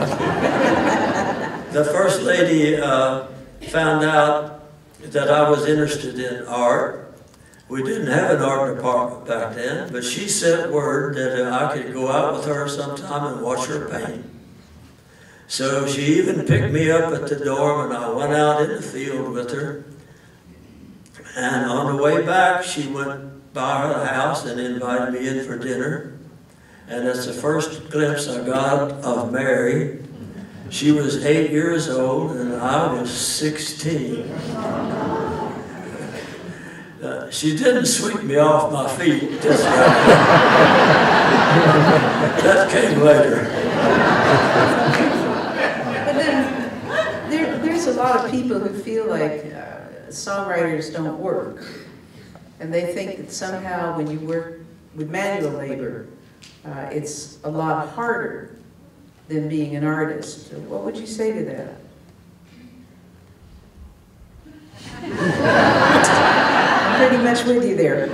the first lady found out that I was interested in art. We didn't have an art department back then, but she sent word that I could go out with her sometime and watch her paint. So she even picked me up at the dorm, and I went out in the field with her. And on the way back, she went by her house and invited me in for dinner. And that's the first glimpse I got of Mary. She was 8 years old, and I was 16. She didn't sweep me off my feet. Just that came later. But then there's a lot of people who feel like songwriters don't work. And they think that somehow when you work with manual labor, it's a lot harder than being an artist. What would you say to that? I'm pretty much with you there.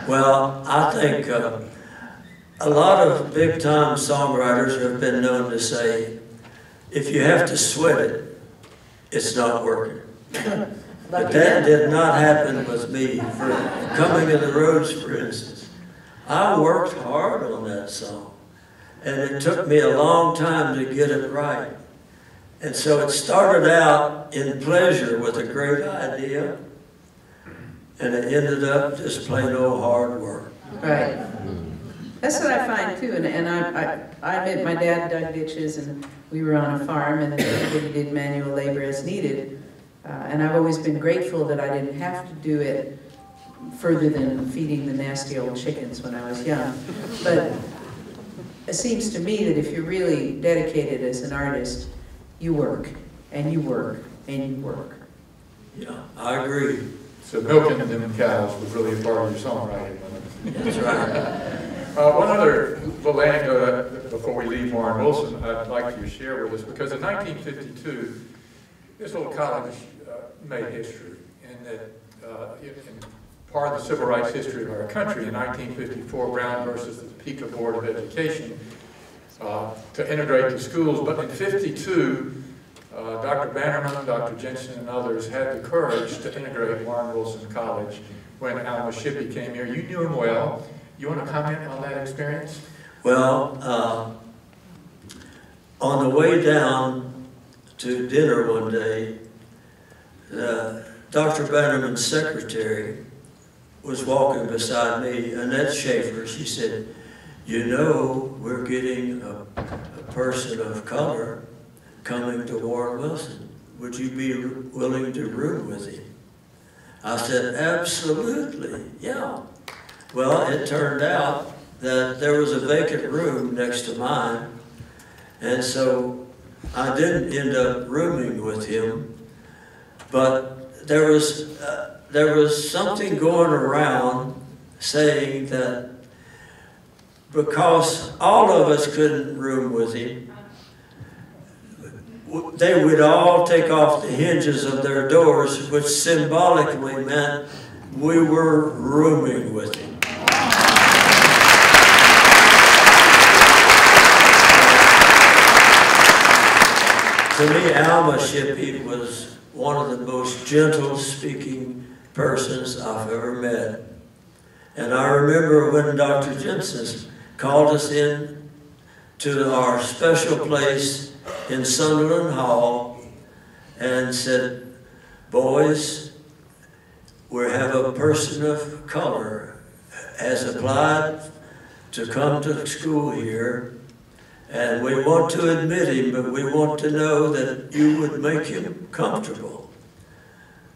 Well, I think a lot of big-time songwriters have been known to say, if you have to sweat it, it's not working. But that did not happen with me. For Coming in the Roads, for instance, I worked hard on that song, and it took me a long time to get it right. And so it started out in pleasure with a great idea, and it ended up just plain old hard work. Right. That's what I find too, and I admit my dad dug ditches, and we were on a farm, and everybody did manual labor as needed. And I've always been grateful that I didn't have to do it further than feeding the nasty old chickens when I was young. But it seems to me that if you're really dedicated as an artist, you work, and you work, and you work. Yeah, I agree. So milking them cows was really a part of your songwriting. That's right. One other little anecdote before we leave Warren Wilson I'd like you to share with us, because in 1952, this little college made history, and that in part of the civil rights history of our country, in 1954, Brown versus the Topeka Board of Education, to integrate the schools. But in 52, Dr. Bannerman, Dr. Jensen, and others had the courage to integrate Warren Wilson College when Alma Shippey came here. You knew him well. You want to comment on that experience? Well, on the way down to dinner one day, Dr. Bannerman's secretary was walking beside me, Annette Schaefer. She said, "You know, we're getting a person of color coming to Warren Wilson. Would you be willing to room with him?" I said, "Absolutely, yeah." Well, it turned out that there was a vacant room next to mine, and so I didn't end up rooming with him, but there was something going around saying that because all of us couldn't room with him, they would all take off the hinges of their doors, which symbolically meant we were rooming with him. To me, Alma Shippey was one of the most gentle-speaking persons I've ever met. And I remember when Dr. Jensen called us in to our special place in Sunderland Hall and said, "Boys, we have a person of color has applied to come to school here, and we want to admit him, but we want to know that you would make him comfortable.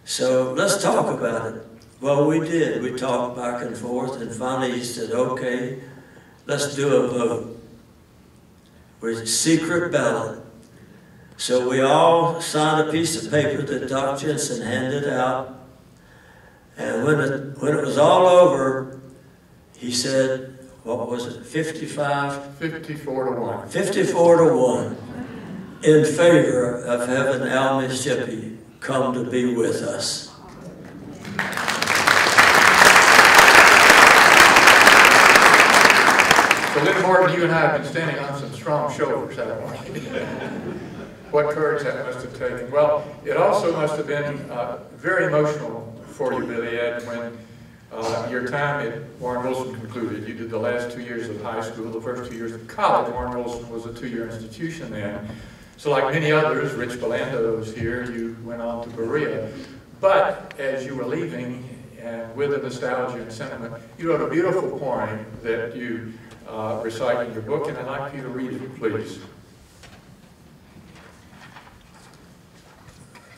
So let's talk about it." Well, we did. We talked back and forth, and finally he said, "Okay, let's do a vote with secret ballot." So we all signed a piece of paper that Doc Jensen handed out, and when it was all over, he said, what was it, 54 to 1. 54 to 1 in favor of having Alma Shippey come to be with us. So Lynn Morton, you and I have been standing on some strong shoulders, haven't we? What courage that must have taken. Well, it also must have been very emotional for you, Billy Edd, when your time at Warren Wilson concluded. You did the last 2 years of high school, the first 2 years of college. Warren Wilson was a 2-year institution then. So like many others, Rich Belando was here, you went on to Berea. But as you were leaving, and with the nostalgia and sentiment, you wrote a beautiful poem that you recite in your book, and I'd like for you to read it, please.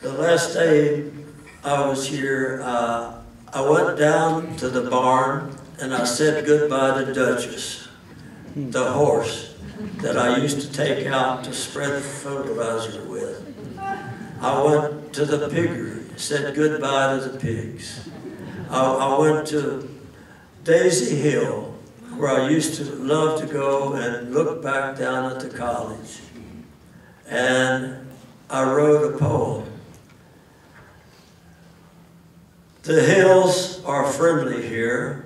The last day I was here, I went down to the barn and I said goodbye to Duchess, the horse that I used to take out to spread fertilizer with. I went to the piggery, said goodbye to the pigs. I went to Daisy Hill, where I used to love to go and look back down at the college. And I wrote a poem. The hills are friendly here.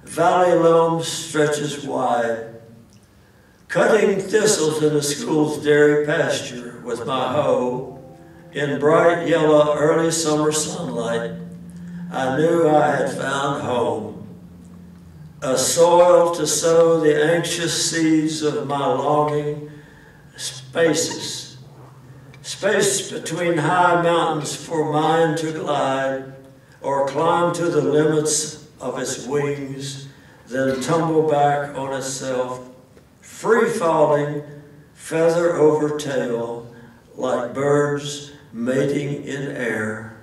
Valley loam stretches wide. Cutting thistles in the school's dairy pasture with my hoe, in bright yellow early summer sunlight, I knew I had found home. A soil to sow the anxious seeds of my longing spaces. Space between high mountains for mine to glide, or climb to the limits of its wings, then tumble back on itself, free-falling, feather over tail, like birds mating in air.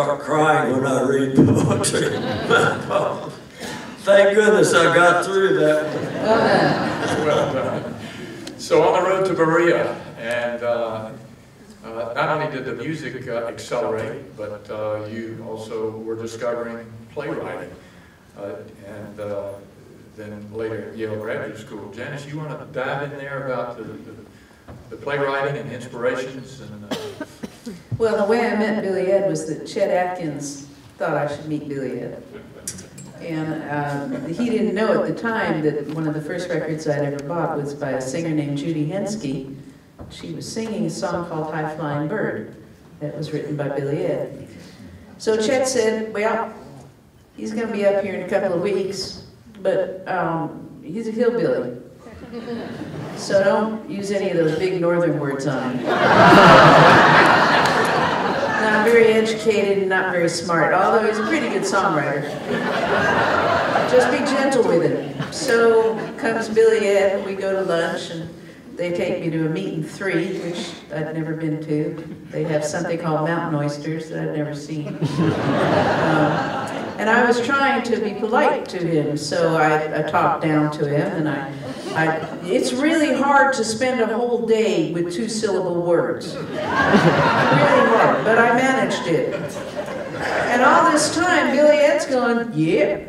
start crying when I read poetry. Thank goodness I got through that one. Well done. So on the road to Berea, and not only did the music accelerate, but you also were discovering playwriting, and then later at Yale Graduate School. Janice, you want to dive in there about the playwriting and inspirations? And Well, the way I met Billy Edd was that Chet Atkins thought I should meet Billy Edd. And he didn't know at the time that one of the first records I'd ever bought was by a singer named Judy Henske. She was singing a song called High Flying Bird that was written by Billy Edd. So Chet said, well, he's going to be up here in a couple of weeks, but he's a hillbilly. So don't use any of those big northern words on him. Not very educated and not very smart, although he's a pretty good songwriter. Just be gentle with him. So comes Billy Edd, we go to lunch, and they take me to a meat and three, which I'd never been to. They have something called mountain oysters that I'd never seen. And I was trying to be polite to him, so I talked down to him, and it's really hard to spend a whole day with two-syllable words. Really hard, but I managed it. And all this time, Billy Edd's going, yeah.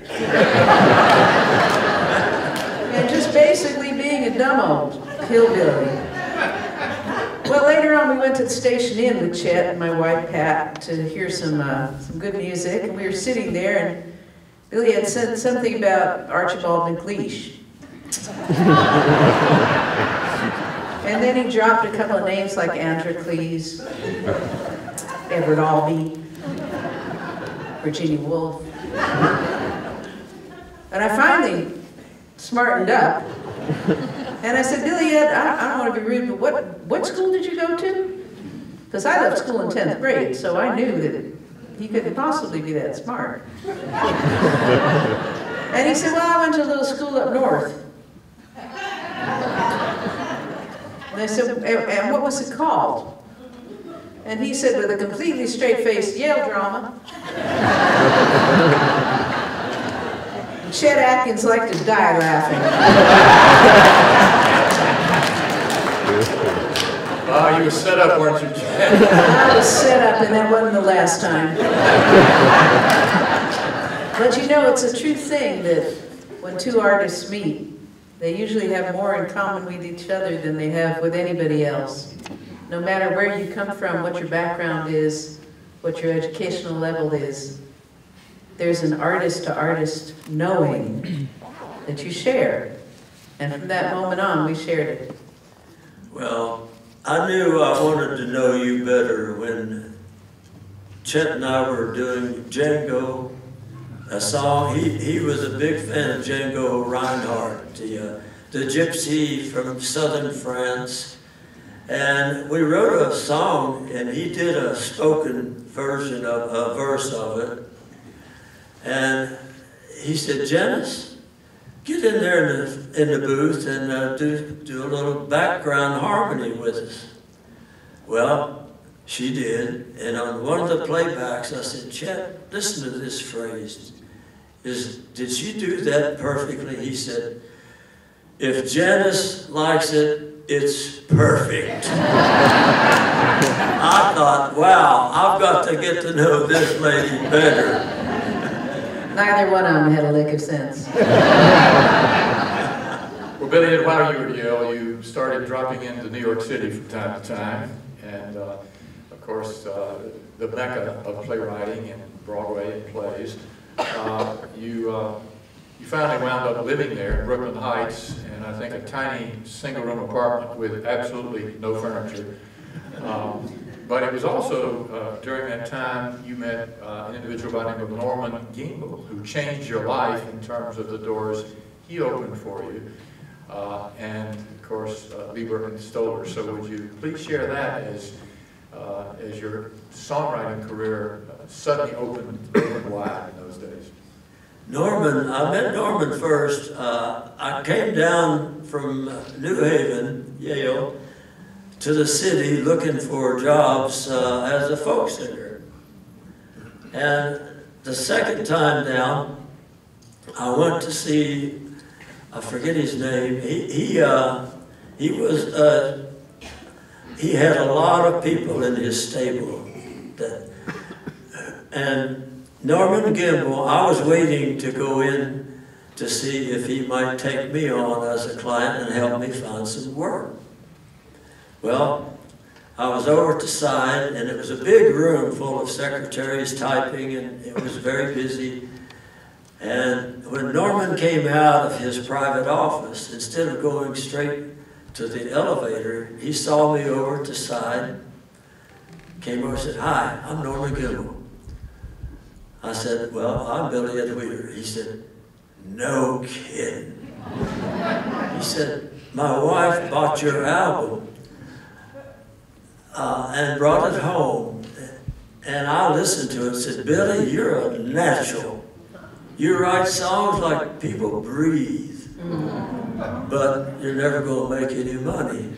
And just basically being a dumb old hillbilly. Well, later on, we went to the Station Inn with Chet and my wife Pat to hear some good music, and we were sitting there, and Billy had said something about Archibald McLeish. And then he dropped a couple of names like Androcles, Everett Albee, Virginia Woolf. And I finally smartened up. And I said, Billy Edd, I don't want to be rude, but what school did you go to? Because I left school in 10th grade, so I knew that he couldn't possibly be that smart. And he said, well, I went to a little school up north. And I said, and what was it called? And he said with a completely straight face, Yale drama. Chet Atkins liked to die laughing. Oh, you were set up, weren't you, Chet? I was set up, and that wasn't the last time. But you know, it's a true thing that when two artists meet, they usually have more in common with each other than they have with anybody else. No matter where you come from, what your background is, what your educational level is, there's an artist-to-artist knowing that you share. And from that moment on, we shared it. Well, I knew I wanted to know you better when Chet and I were doing Django, a song. He was a big fan of Django Reinhardt, the gypsy from southern France. And we wrote a song, and he did a spoken version of a verse of it. And he said, Janice, get in there in the booth and do a little background harmony with us. Well, she did. And on one of the playbacks, I said, Chet, listen to this phrase. Did she do that perfectly? He said, if Janice likes it, it's perfect. I thought, wow, I've got to get to know this lady better. Neither one of them had a lick of sense. Well, Billy Edd, while you were at Yale, you started dropping into New York City from time to time. And, of course, the mecca of playwriting and Broadway and plays. You finally wound up living there in Brooklyn Heights, and I think a tiny single-room apartment with absolutely no furniture. But it was also during that time you met an individual by the name of Norman Gingle, who changed your life in terms of the doors he opened for you, and of course Lieber and Stoller. So would you please share that as your songwriting career suddenly opened wide in those days? Norman, I met Norman first. I came down from New Haven, Yale, to the city looking for jobs as a folk singer. And the second time down, I went to see, I forget his name. He had a lot of people in his stable. And Norman Gimbel, I was waiting to go in to see if he might take me on as a client and help me find some work. Well, I was over at the side, and it was a big room full of secretaries typing, and it was very busy. And when Norman came out of his private office, instead of going straight to the elevator, he saw me over at the side, came over and said, "Hi, I'm Norman Gimbel." I said, "Well, I'm Billy Edd Wheeler." He said, "No kidding." He said, "My wife bought your album and brought it home, and I listened to it and said, 'Billy, you're a natural. You write songs like people breathe, but you're never going to make any money.'"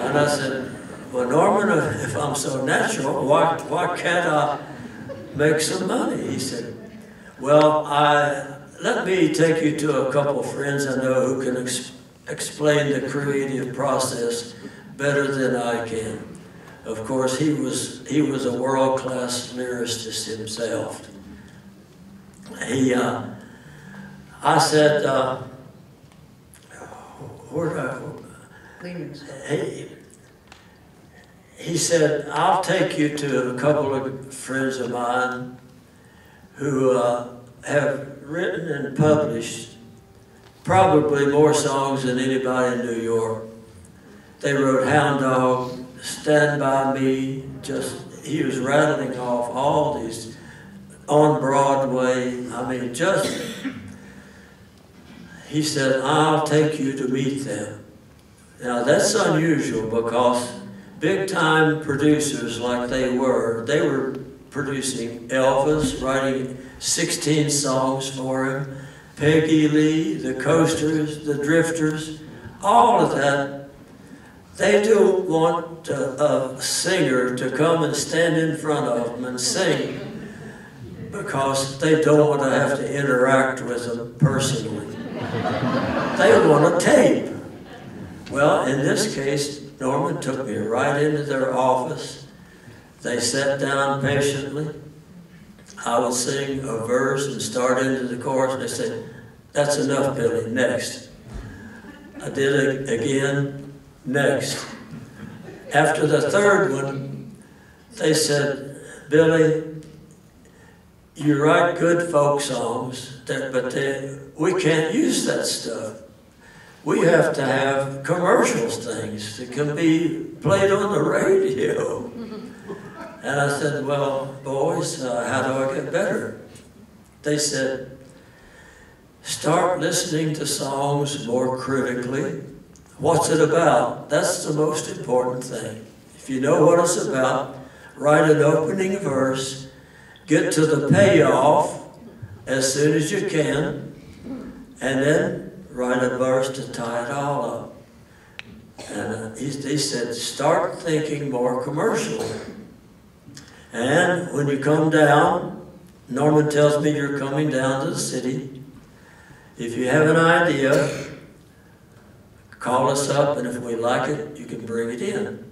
And I said, "Well, Norman, if I'm so natural, why can't I make some money?" He said, "Well, let me take you to a couple of friends I know who can explain the creative process better than I can." Of course, he was a world-class lyricist himself. I said, he said, "I'll take you to a couple of friends of mine who have written and published probably more songs than anybody in New York. They wrote Hound Dog, Stand By Me," he was rattling off all these on Broadway. I mean, he said, "I'll take you to meet them." Now that's unusual because big-time producers like they were producing Elvis, writing 16 songs for him, Peggy Lee, the Coasters, the Drifters, all of that. They don't want a singer to come and stand in front of them and sing because they don't want to have to interact with them personally. They want a tape. Well, in this case, Norman took me right into their office. They sat down patiently. I would sing a verse and start into the chorus, and they said, "That's enough, Billy, next." I did it again, next. After the third one, they said, "Billy, you write good folk songs, but we can't use that stuff. We have to have commercials things that can be played on the radio." And I said, "Well, boys, how do I get better?" They said, "Start listening to songs more critically. What's it about? That's the most important thing. If you know what it's about, write an opening verse, get to the payoff as soon as you can, and then write a verse to tie it all up." And he said, "Start thinking more commercially. And when you come down," Norman tells me, "you're coming down to the city. If you have an idea, call us up, and if we like it, you can bring it in."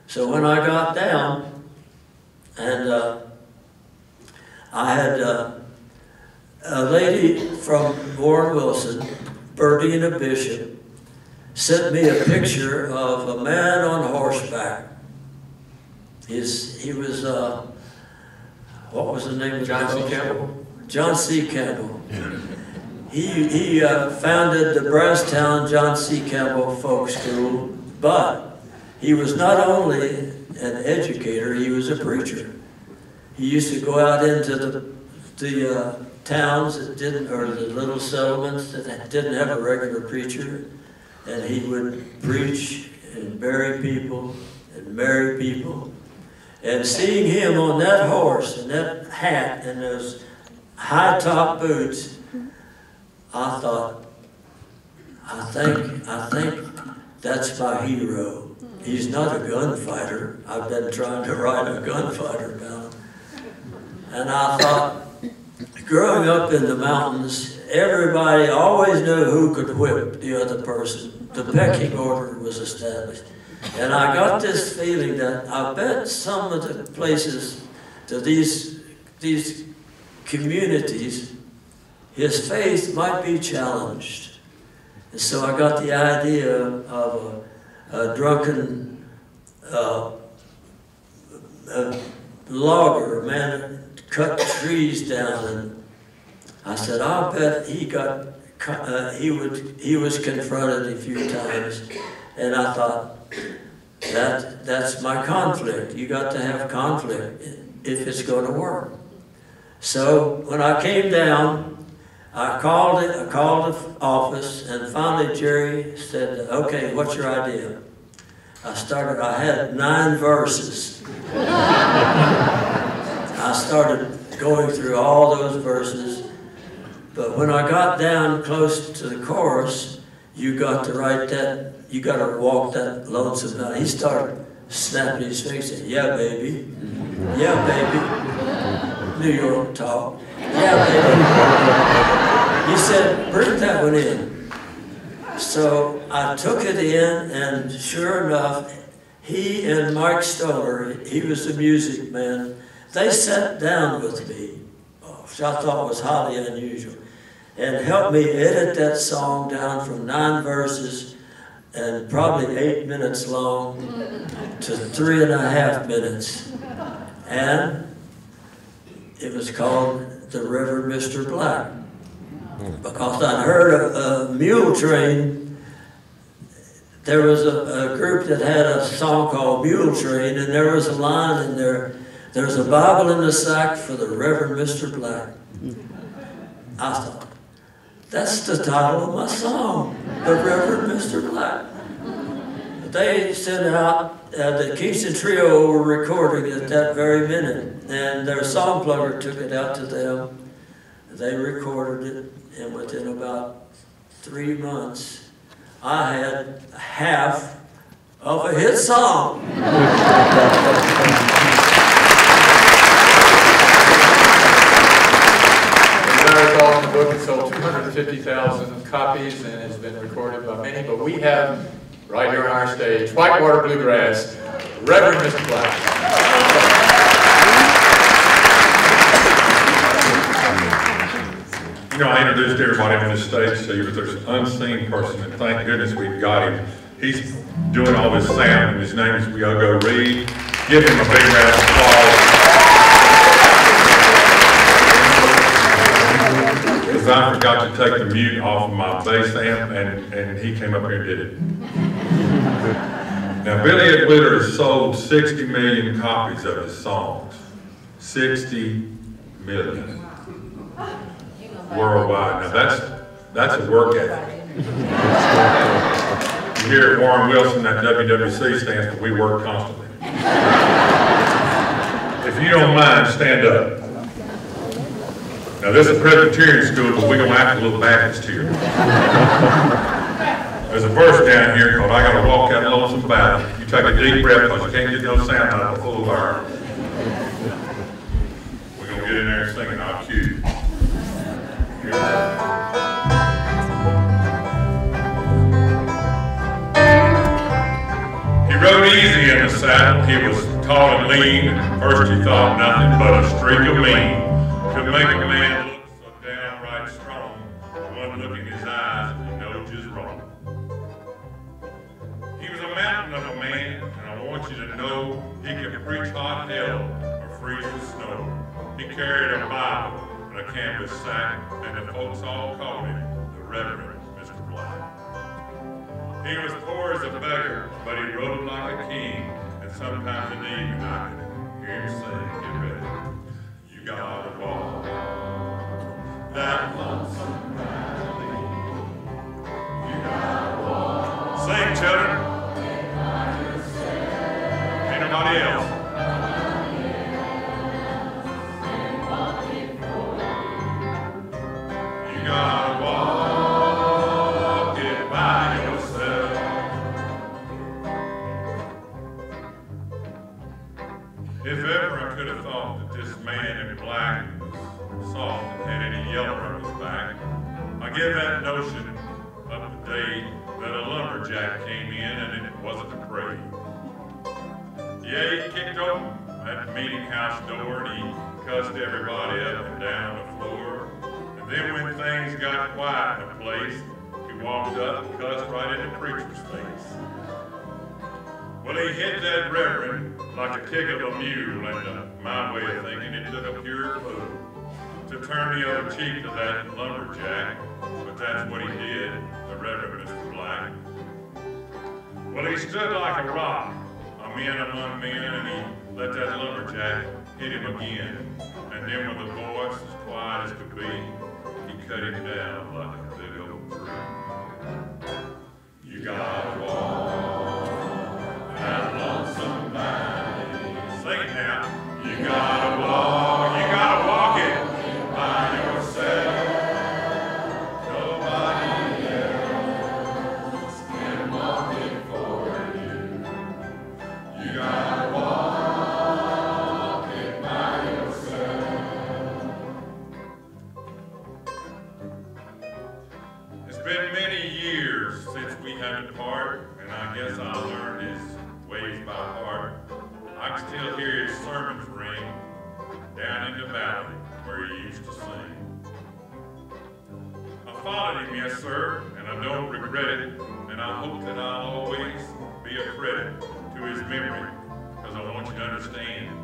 So when I got down, and I had a lady from Warren Wilson, Bertie and a Bishop, sent me a picture of a man on horseback. He was, what was the name of John C. Campbell. John C. Campbell. He founded the Brasstown John C. Campbell Folk School, but he was not only an educator, he was a preacher. He used to go out into the towns that didn't, or the little settlements that didn't have a regular preacher, and he would preach and bury people and marry people. And seeing him on that horse and that hat and those high-top boots, I thought, I think that's my hero. he's not a gunfighter. I've been trying to write a gunfighter down. And I thought, growing up in the mountains, everybody always knew who could whip the other person. The pecking order was established. And I got this feeling that I bet some of the places, to these communities, his faith might be challenged. And so I got the idea of a drunken logger, a man that cut trees down, and I said, I'll bet he was confronted a few times, and I thought, that's my conflict. You got to have conflict if it's going to work. So when I came down, I called the office, and finally Jerry said, okay, what's your idea? I had 9 verses. I started going through all those verses, but when I got down close to the chorus, you got to write that, you got to walk that lonesome down. He started snapping his fingers, saying, yeah, baby. Yeah, baby. New York talk. Yeah, baby. He said, bring that one in. So I took it in, and sure enough, he and Mike Stoller, he was the music man, they sat down with me, which I thought was highly unusual, and helped me edit that song down from 9 verses and probably 8 minutes long to 3.5 minutes. And it was called The Reverend Mr. Black, because I'd heard of a mule train. There was a group that had a song called Mule Train, and there was a line in there, there's a Bible in the sack for the Reverend Mr. Black. I thought, that's the title of my song, The Reverend Mr. Black. They sent out, the Kingston Trio were recording at that very minute, and their song plugger took it out to them. They recorded it, and within about 3 months, I had half of a hit song. As I recall, the book has sold 250,000 copies and has been recorded by many, but we have, right here on our stage, Whitewater Bluegrass, Reverend Mr. Black. You know, I introduced everybody on this stage to you, but there's an unseen person, and thank goodness we've got him. He's doing all this sound, and his name is Go Reed. Give him a big round of applause. Because I forgot to take the mute off of my bass amp, and he came up here and did it. Now, Billy Edd Wheeler has sold 60 million copies of his songs. 60 million. Worldwide. Now that's a work ethic. You hear Warren Wilson, that WWC stands for We Work Constantly. If you don't mind, stand up. Now this is a Presbyterian school, but we're going to act a little Baptist here. There's a verse down here called I Gotta Walk That Lonesome Valley. You take a deep breath because you can't get no sound out of a full bar. We're going to get in there and sing an our cue. He rode easy in the saddle. He was tall and lean. At first he thought nothing but a streak of mean could make a man look so downright strong. One look in his eyes and you know just wrong. He was a mountain of a man, and I want you to know he could preach hot hell or freeze the snow. He carried a Bible and a canvas sack, and the folks all called him the Reverend Mr. Black. He was poor as a beggar, but he rode like a king, and sometimes in the evening I could hear him say, get ready, you gotta walk that lonesome valley. You gotta walk. Sing, children. Ain't nobody else. You gotta walk it by yourself. have thought that this man in black was soft and had any yellow on his back. I give that notion up the day that a lumberjack came in and it wasn't afraid. Yeah, he kicked open that meeting house door and he cussed everybody up and down the floor. And then when things got quiet in the place, he walked up and cussed right in the preacher's face. Well, he hit that reverend like a kick of a mule, and my way of thinking, it took a pure fool to turn the other cheek to that lumberjack, but that's what he did, the Reverend Mr. Black. Well, he stood like a rock, a man among men, and he let that lumberjack hit him again. And then with a voice as quiet as could be, he cut him down like a big old tree. You gotta walk that lonesome valley. Sing it now. You gotta walk it by yourself. Nobody else can walk it for you. You gotta walk it by yourself. It's been many years since we had to part, and I guess I learned his ways by heart. I can still hear his sermons ring down in the valley where he used to sing. I followed him, yes sir, and I don't regret it, and I hope that I'll always be a credit to his memory, because I want you to understand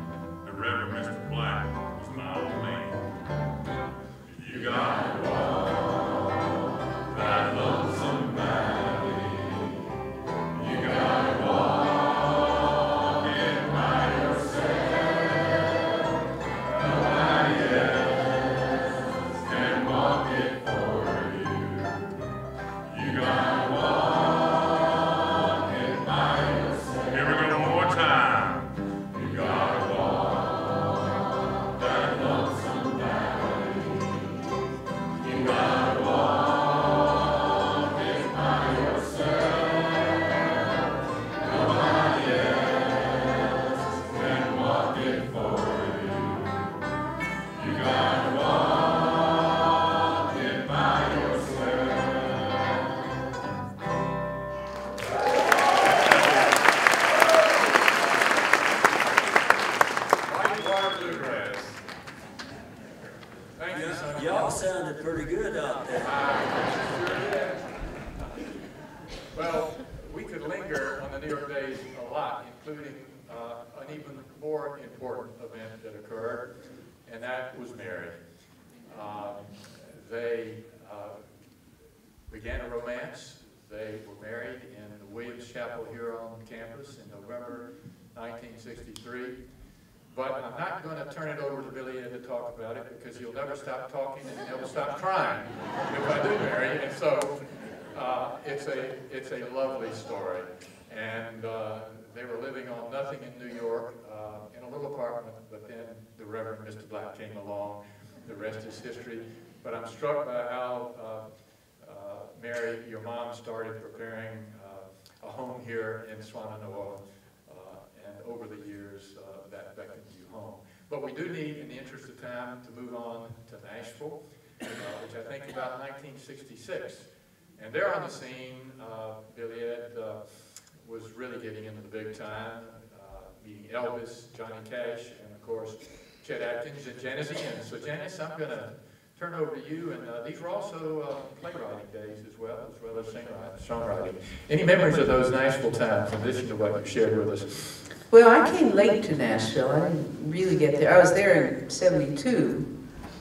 the Reverend Mr. Black was my old man. You gotta walk that lonesome valley. You gotta walk it by yourself. Nobody else can walk it for you. You gotta walk it by yourself. Here we go one more time. You gotta walk that lonesome valley. You gotta walk it by yourself. Nobody else can walk it for you. You gotta walk it by yourself. White Bar Bluegrass. Thank you, son. Y'all sounded pretty good out there. Well, we could linger on the New York days a lot, including an even more important event that occurred, and that was Mary. They began a romance. They were married in the Williams Chapel here on campus in November 1963. But I'm not going to turn it over to Billy Edd to talk about it, because he'll never stop talking and he'll never stop crying if I do marry. And so it's a lovely story. And they were living on nothing in New York in a little apartment, but then the Reverend Mr. Black came along. The rest is history. But I'm struck by how Mary, your mom, started preparing a home here in Swannanoa, and over the years that beckoned you home. But we do need, in the interest of time, to move on to Nashville, which I think about 1966. And there on the scene, Billy Edd was really getting into the big time, meeting Elvis, Johnny Cash, and of course, Chet Atkins and Janis Ian. So Janis, I'm going to turn over to you, and these were also playwriting days as well as songwriting. Any memories of those Nashville times, in addition to what you shared with us? Well, I came late to Nashville. I didn't really get there. I was there in '72.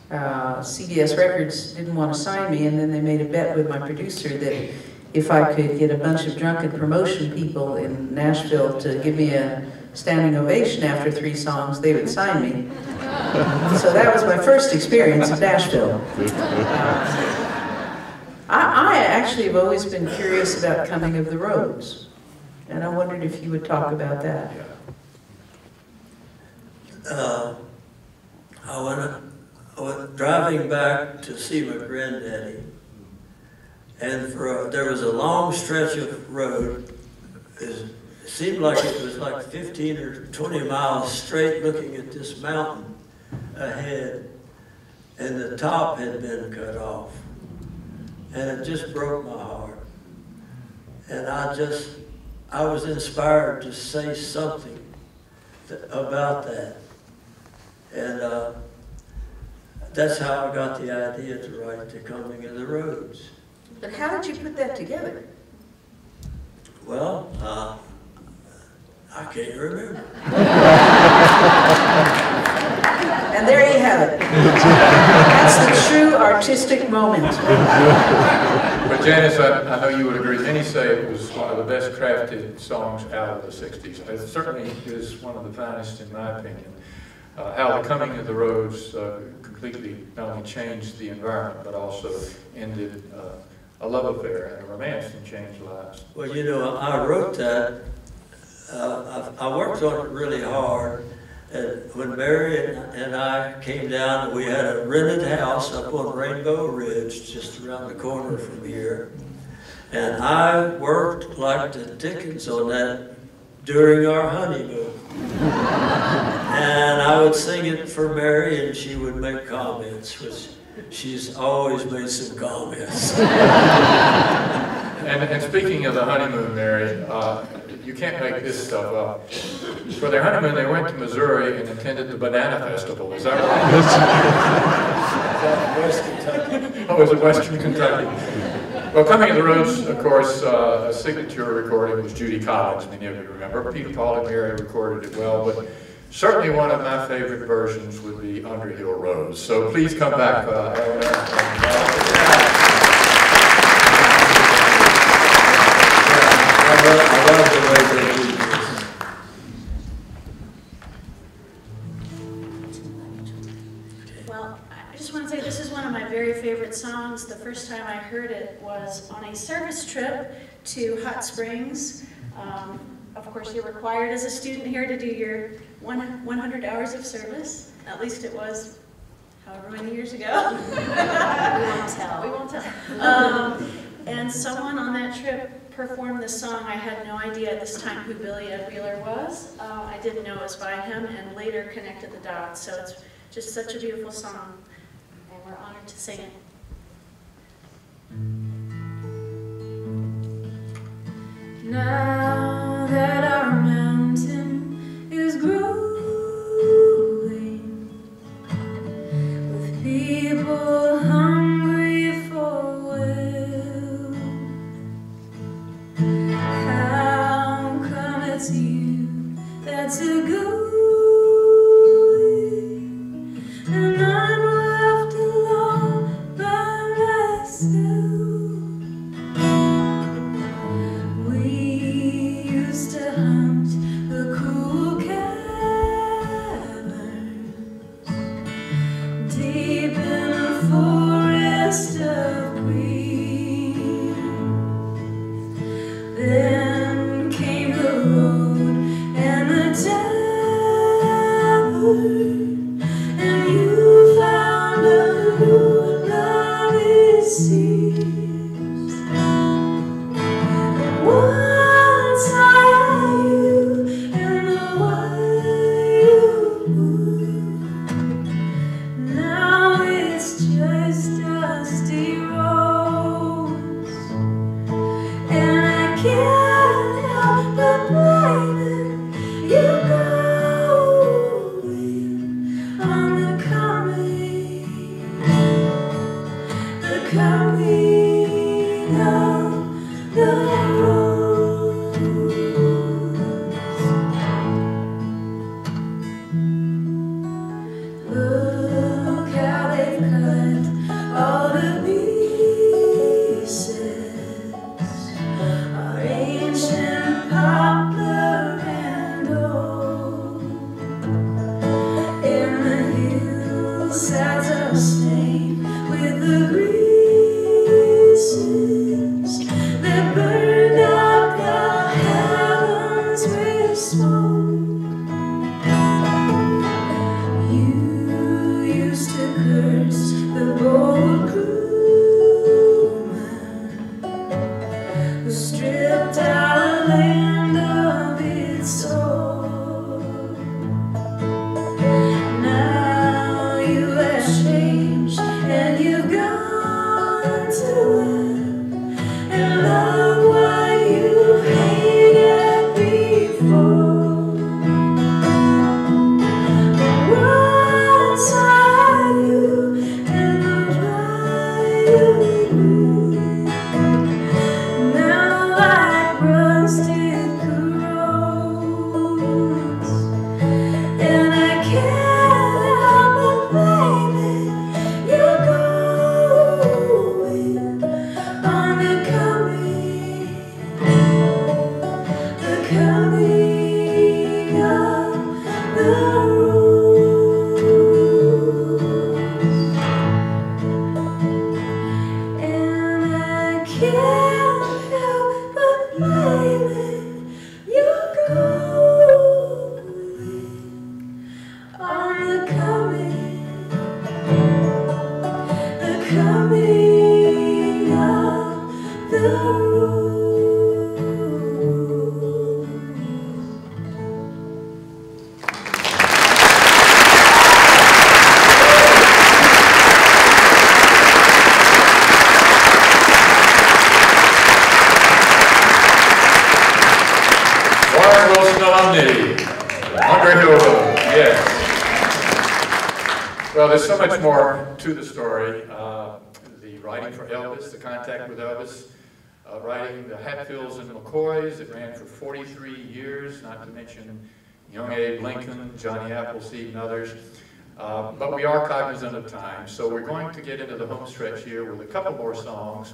CBS Records didn't want to sign me, and then they made a bet with my producer that if I could get a bunch of drunken promotion people in Nashville to give me a standing ovation after 3 songs, they would sign me. So that was my first experience of Nashville. I actually have always been curious about Coming of the Roads, and I wondered if you would talk about that. I went driving back to see my granddaddy, and there was a long stretch of road. it seemed like it was like 15 or 20 miles straight looking at this mountain ahead, and the top had been cut off. And it just broke my heart. And I was inspired to say something about that. And that's how I got the idea to write The Coming of the Roads. But how did you put that together? Well, I can't remember. And there you have it. That's the true artistic moment. But Janice, I know you would agree. Many say it was one of the best crafted songs out of the 60s. It certainly is one of the finest in my opinion. How The Coming of the Roads completely not only changed the environment, but also ended a love affair and a romance and changed lives. Well, you know, I wrote that. I worked on it really hard. And when Mary and I came down, we had a rented house up on Rainbow Ridge, just around the corner from here. And I worked like the dickens on that during our honeymoon. And I would sing it for Mary, and she would make comments, which she's always made some comments. And speaking of the honeymoon, Mary, you can't make this stuff up. For their honeymoon, they went to Missouri and attended the Banana Festival. Is that right? West Kentucky. Oh, it was Western Kentucky. Well, Coming of the Roads, of course, a signature recording was Judy Collins, many of you remember. Peter, Paul, and Mary recorded it well, but certainly one of my favorite versions would be Underhill Road. So please come back, I love the way they do this. Well, I just want to say this is one of my very favorite songs. The first time I heard it was on a service trip to Hot Springs. Of course, you're required as a student here to do your 100 hours of service. At least it was however many years ago. We won't tell. We won't tell. And someone on that trip performed this song. I had no idea at this time who Billy Edd Wheeler was. I didn't know it was by him, and later connected the dots. So it's just such a beautiful song, and we're honored to sing it. Now that our mountain is growing with people hungry for well, how come it's you that's a going and I'm left alone by myself? To hunt the cool caverns deep in a forest of green. Then came the road and the tavern, and you found a new love, it seems. Once I now it's just dusty roads, and I can't help but blaming you going on the coming of the road. Look how they've cut all the pieces, our ancient poplar and old, in the hills. Well, there's so much more to the story. The writing for Elvis, the contact with Elvis, writing the Hatfields and McCoys that ran for 43 years, not to mention young Abe Lincoln, Johnny Appleseed, and others. But we are cognizant of time, so we're going to get into the home stretch here with a couple more songs.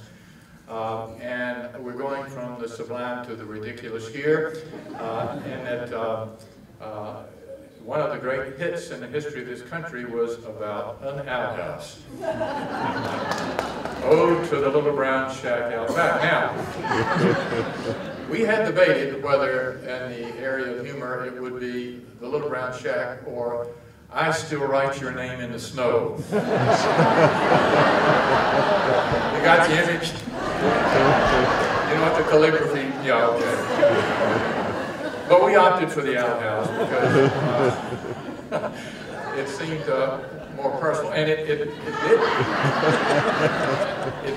And we're going from the sublime to the ridiculous here, and that one of the great hits in the history of this country was about an outhouse. Ode to the Little Brown Shack Out Back. Now, we had debated whether in the area of humor it would be the Little Brown Shack or I Still Write Your Name in the Snow. You got the image? You know what the calligraphy, yeah, okay. But we opted for the outhouse because it seemed more personal. And it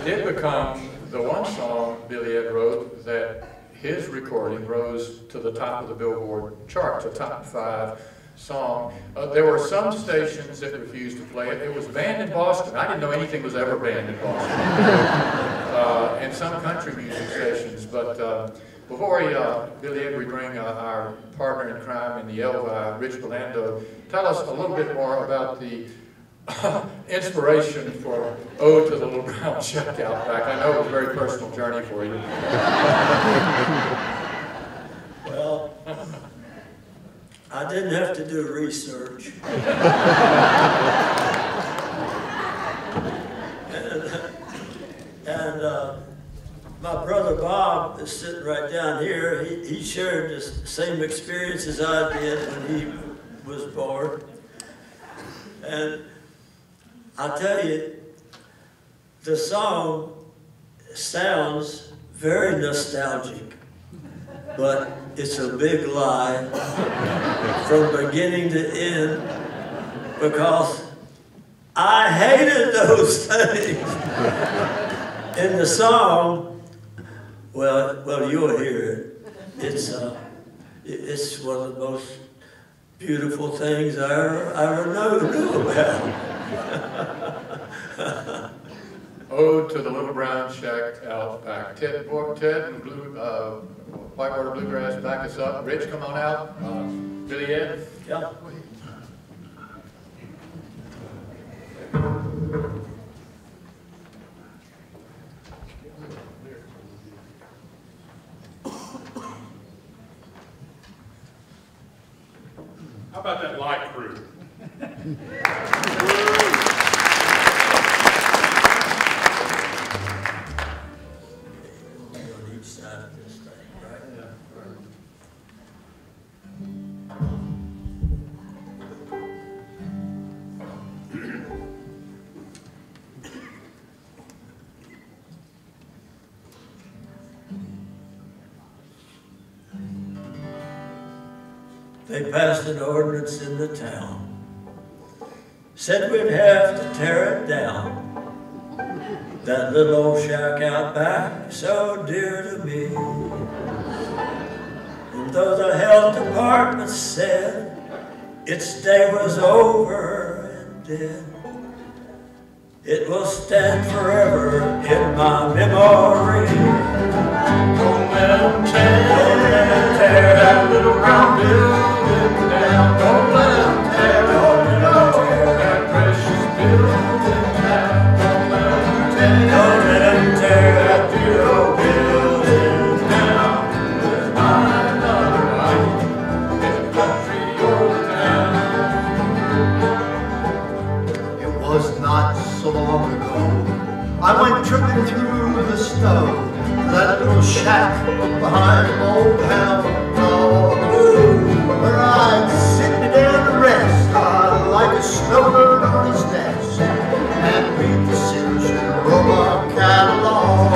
did become the one song Billy Edd wrote that his recording rose to the top of the Billboard charts, a top 5 song. There were some stations that refused to play it. It was banned in Boston. I didn't know anything was ever banned in Boston. And some country music stations. But before Billy Edd, we bring our partner in crime in the Elvi, Rich Belando. Tell us a little bit more about the inspiration for Ode to the Little Brown Shack Out Back. I know it was a very personal journey for you. Well, I didn't have to do research. and my brother Bob is sitting right down here. He shared the same experience as I did when he was born. And I tell you, the song sounds very nostalgic, but it's a big lie from beginning to end because I hated those things. In the song, well, you'll hear it. It's one of the most beautiful things I ever knew about. Ode to the Little Brown Shack Out Back. Ted and Whitewater Bluegrass, back us up. Rich, come on out. Billy Edd. Yeah. How about that light crew? On each side of this thing, right? They passed an ordinance in the town, said we'd have to tear it down. That little old shack out back, so dear to me. And though the health department said its day was over and dead, it will stand forever in my memory. Don't let them tear that little brown building down. Don't let them tear that precious building down. Don't let them tear that dear old building down. There's not another light in the country or the town. It was not so long ago I went tripping through the snow, that little shack behind old Hamilton, where I'd sit me down to rest like a snowbird on his nest and read the Sears and Roebuck catalog.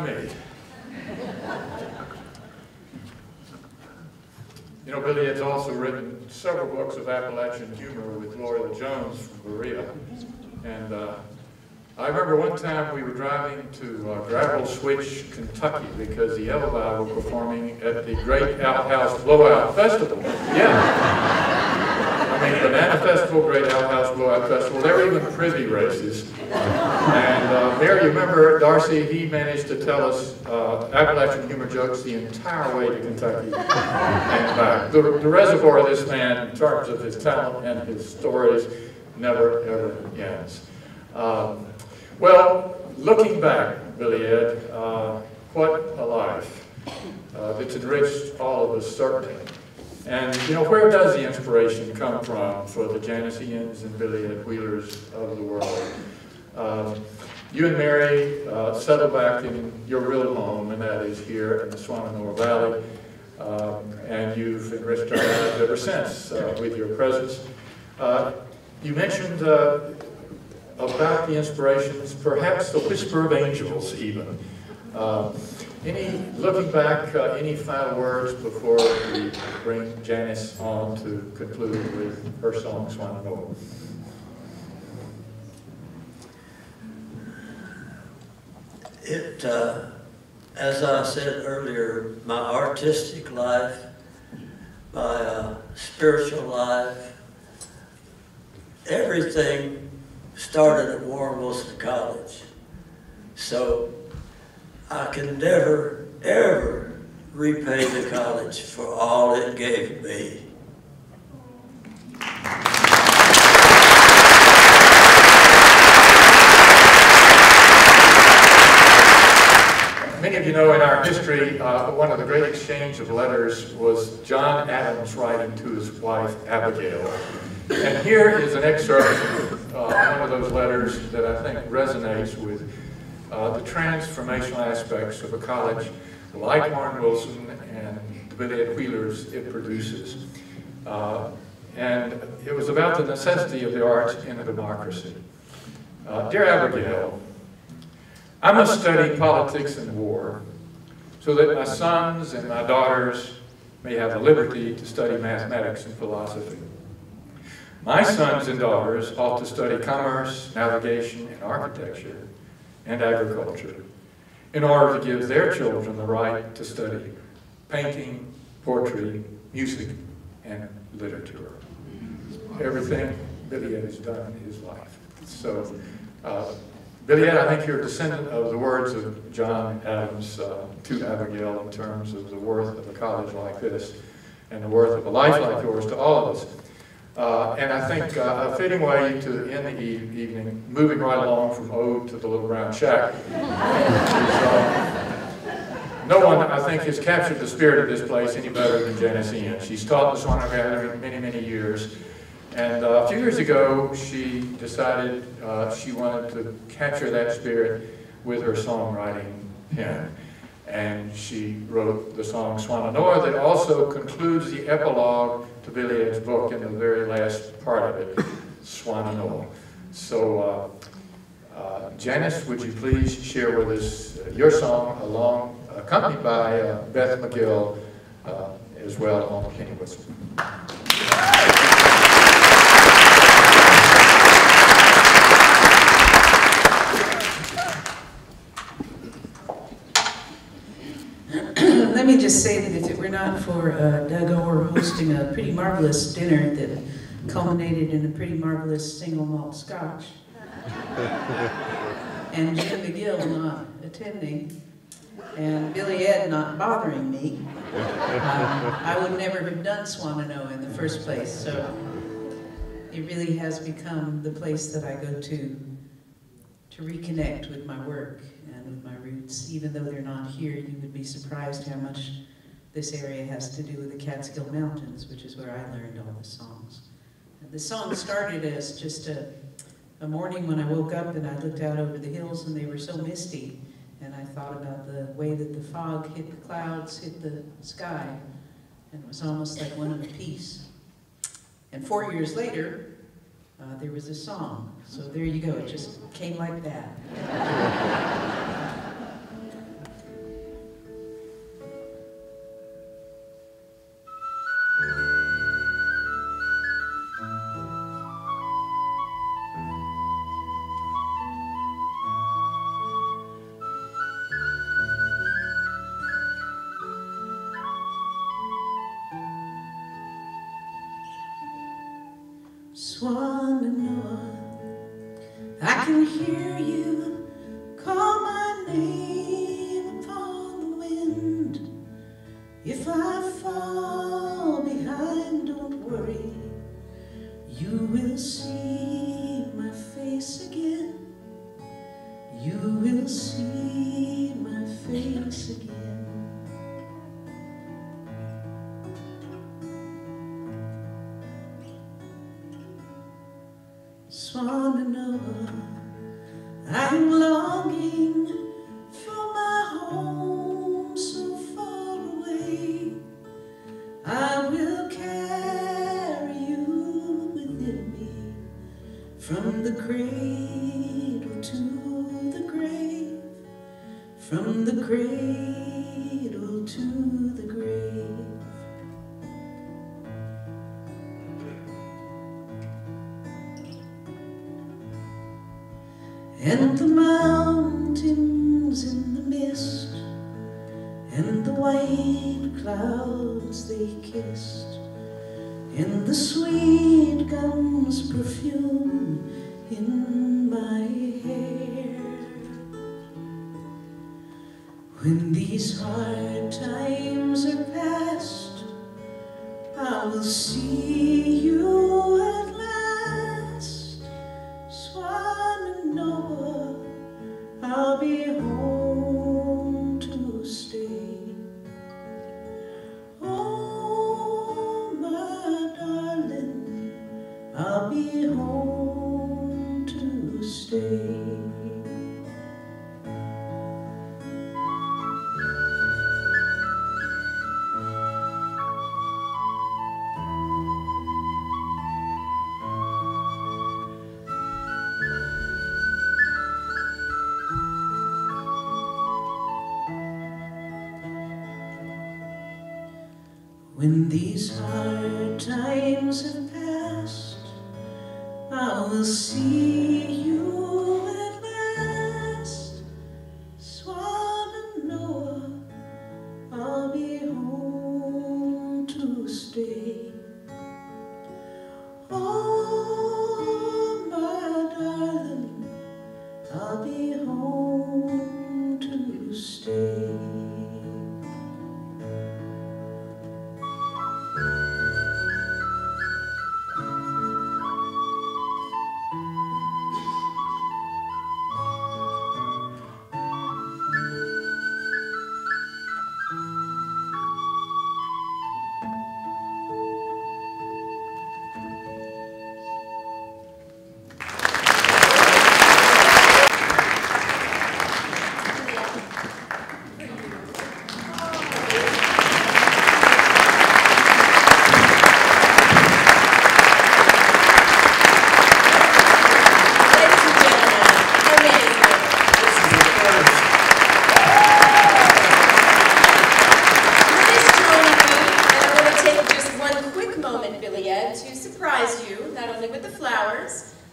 not me. You know, Billy Edd's also written several books of Appalachian humor with Gloria Jones from Berea. And I remember one time we were driving to Gravel Switch, Kentucky, because the Elvi were performing at the Great Outhouse Blowout Festival. Yeah. I mean, Banana Festival, Great Outhouse Blowout Festival, there were even privy races. And there, you remember, Darcy, he managed to tell us Appalachian humor jokes the entire way to Kentucky and back. The reservoir of this man, in terms of his talent and his stories, never, ever ends. Well, looking back, Billy Edd, what a life. It's enriched all of us, certainly. And, you know, where does the inspiration come from for the Janicians and Billy Edd Wheelers of the world? You and Mary settled back in your real home, and that is here in the Swananoa Valley. And you've enriched our lives ever since with your presence. You mentioned about the inspirations, perhaps the whisper of angels even. Looking back, any final words before we bring Janice on to conclude with her song, Swananoa? As I said earlier, my artistic life, my spiritual life, everything started at Warren Wilson College. So I can never, ever repay the college for all it gave me. Many of you know in our history, one of the great exchange of letters was John Adams writing to his wife, Abigail. And here is an excerpt of one of those letters that I think resonates with the transformational aspects of a college like Warren Wilson and the Billy Edd Wheelers it produces. And it was about the necessity of the arts in a democracy. Dear Abigail, I must study politics and war so that my sons and my daughters may have the liberty to study mathematics and philosophy. My sons and daughters ought to study commerce, navigation, and architecture, and agriculture, in order to give their children the right to study painting, poetry, music, and literature. Everything Billy Edd has done in his life. So, Billy Edd, I think you're a descendant of the words of John Adams to Abigail in terms of the worth of a college like this and the worth of a life like yours to all of us. And I think a fitting way to end the evening, moving right along from Ode to the Little Brown Shack, no one, I think, has captured the spirit of this place any better than Janice Ian. She's taught the Swananoa Gathering many, many years. And a few years ago, she decided she wanted to capture that spirit with her songwriting pen. And she wrote the song Swananoa that also concludes the epilogue to Billy Edd's book in the very last part of it, Swananoa. So, Janice, would you please share with us your song, accompanied by Beth McGill as well on the penny whistle. Let me just say that if it were not for Doug Orr hosting a pretty marvelous dinner that culminated in a pretty marvelous single malt scotch, and Jim McGill not attending, and Billy Edd not bothering me, I would never have done Swananoa in the first place. So it really has become the place that I go to reconnect with my work and with my roots. Even though they're not here, you would be surprised how much this area has to do with the Catskill Mountains, which is where I learned all the songs. And the song started as just a morning when I woke up and I looked out over the hills and they were so misty. And I thought about the way that the fog hit the clouds, hit the sky, and it was almost like one of a piece. And 4 years later, there was a song. So there you go, it just came like that. Noah, I can hear you call my name upon the wind. If I fall behind, don't worry, you will see my face again. You will see my face again. Swan Noah, I'm longing for my home so far away. I will carry you within me from the cradle to the grave, from the cradle to the grave. And the mountains in the mist, and the white clouds they kissed, and the sweet gum's perfume in my hair. When these hard times are past, I will see you at last. Swan Noah, I'll be home to stay. Oh, my darling, I'll be home to stay. When these hard times have passed, I will see you at last. Swan Noah, I'll be home to stay. Oh, my darling, I'll be home to stay.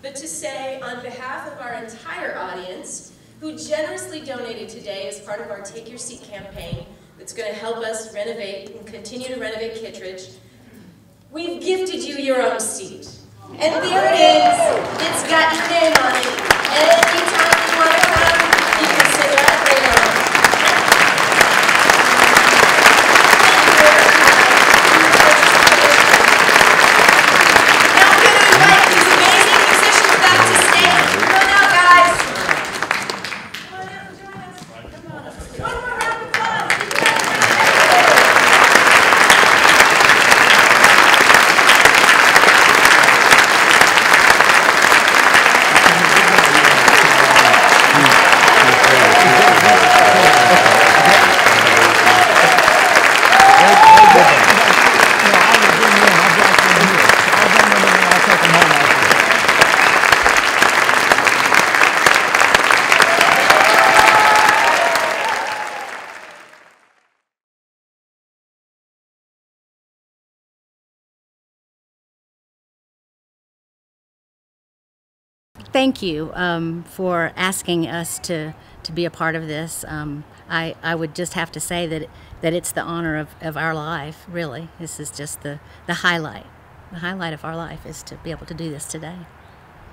But to say, on behalf of our entire audience, who generously donated today as part of our Take Your Seat campaign that's going to help us renovate and continue to renovate Kittredge, we've gifted you your own seat. And there it is. It's got your name on it. Anytime you want to come, you can sit right there. Now I'm going to invite these amazing musicians back to stand. Come on out, guys. Come on out and join us. Come on up. One more round of applause. Thank you for asking us to be a part of this. I would just have to say that it's the honor of our life, really. This is just the highlight. highlight of our life is to be able to do this today.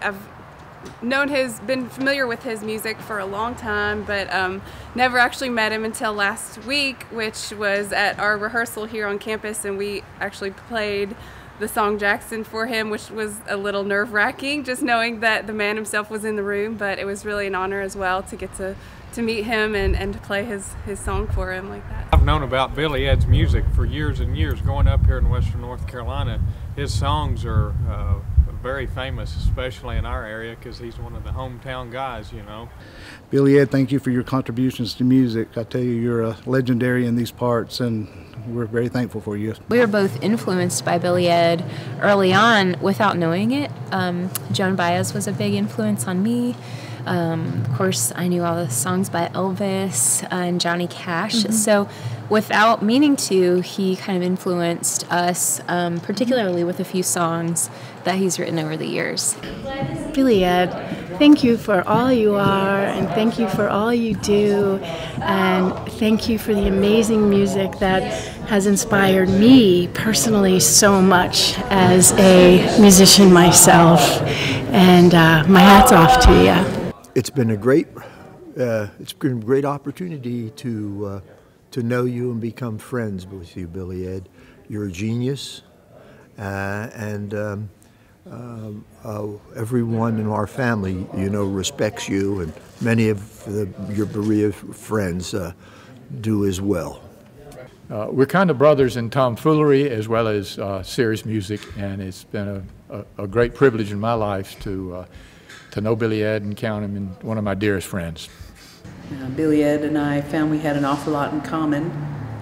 I've been familiar with his music for a long time, but never actually met him until last week, which was at our rehearsal here on campus, and we actually played the song Jackson for him, which was a little nerve-wracking, just knowing that the man himself was in the room, but it was really an honor as well to get to meet him and to play his song for him like that. I've known about Billy Edd's music for years and years. Growing up here in Western North Carolina, his songs are very famous, especially in our area, because he's one of the hometown guys, you know. Billy Edd, thank you for your contributions to music. I tell you, you're legendary in these parts, and we're very thankful for you. We were both influenced by Billy Edd early on without knowing it. Joan Baez was a big influence on me. Of course, I knew all the songs by Elvis and Johnny Cash. So without meaning to, he kind of influenced us, particularly with a few songs that he's written over the years. Billy Edd, thank you for all you are, and thank you for all you do, and thank you for the amazing music that has inspired me personally so much as a musician myself, and my hat's off to you. It's been a great opportunity to know you and become friends with you, Billy Edd. You're a genius, and everyone in our family, you know, respects you, and many of your Berea friends do as well. We're kind of brothers in tomfoolery as well as serious music, and it's been a great privilege in my life to know Billy Edd and count him in one of my dearest friends. Billy Edd and I found we had an awful lot in common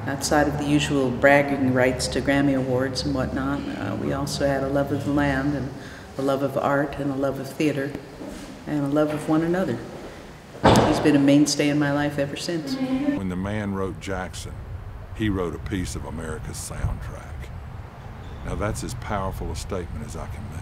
outside of the usual bragging rights to Grammy Awards and whatnot. We also had a love of the land and a love of art and a love of theater and a love of one another. He's been a mainstay in my life ever since. When the man wrote Jackson, he wrote a piece of America's soundtrack. Now that's as powerful a statement as I can make.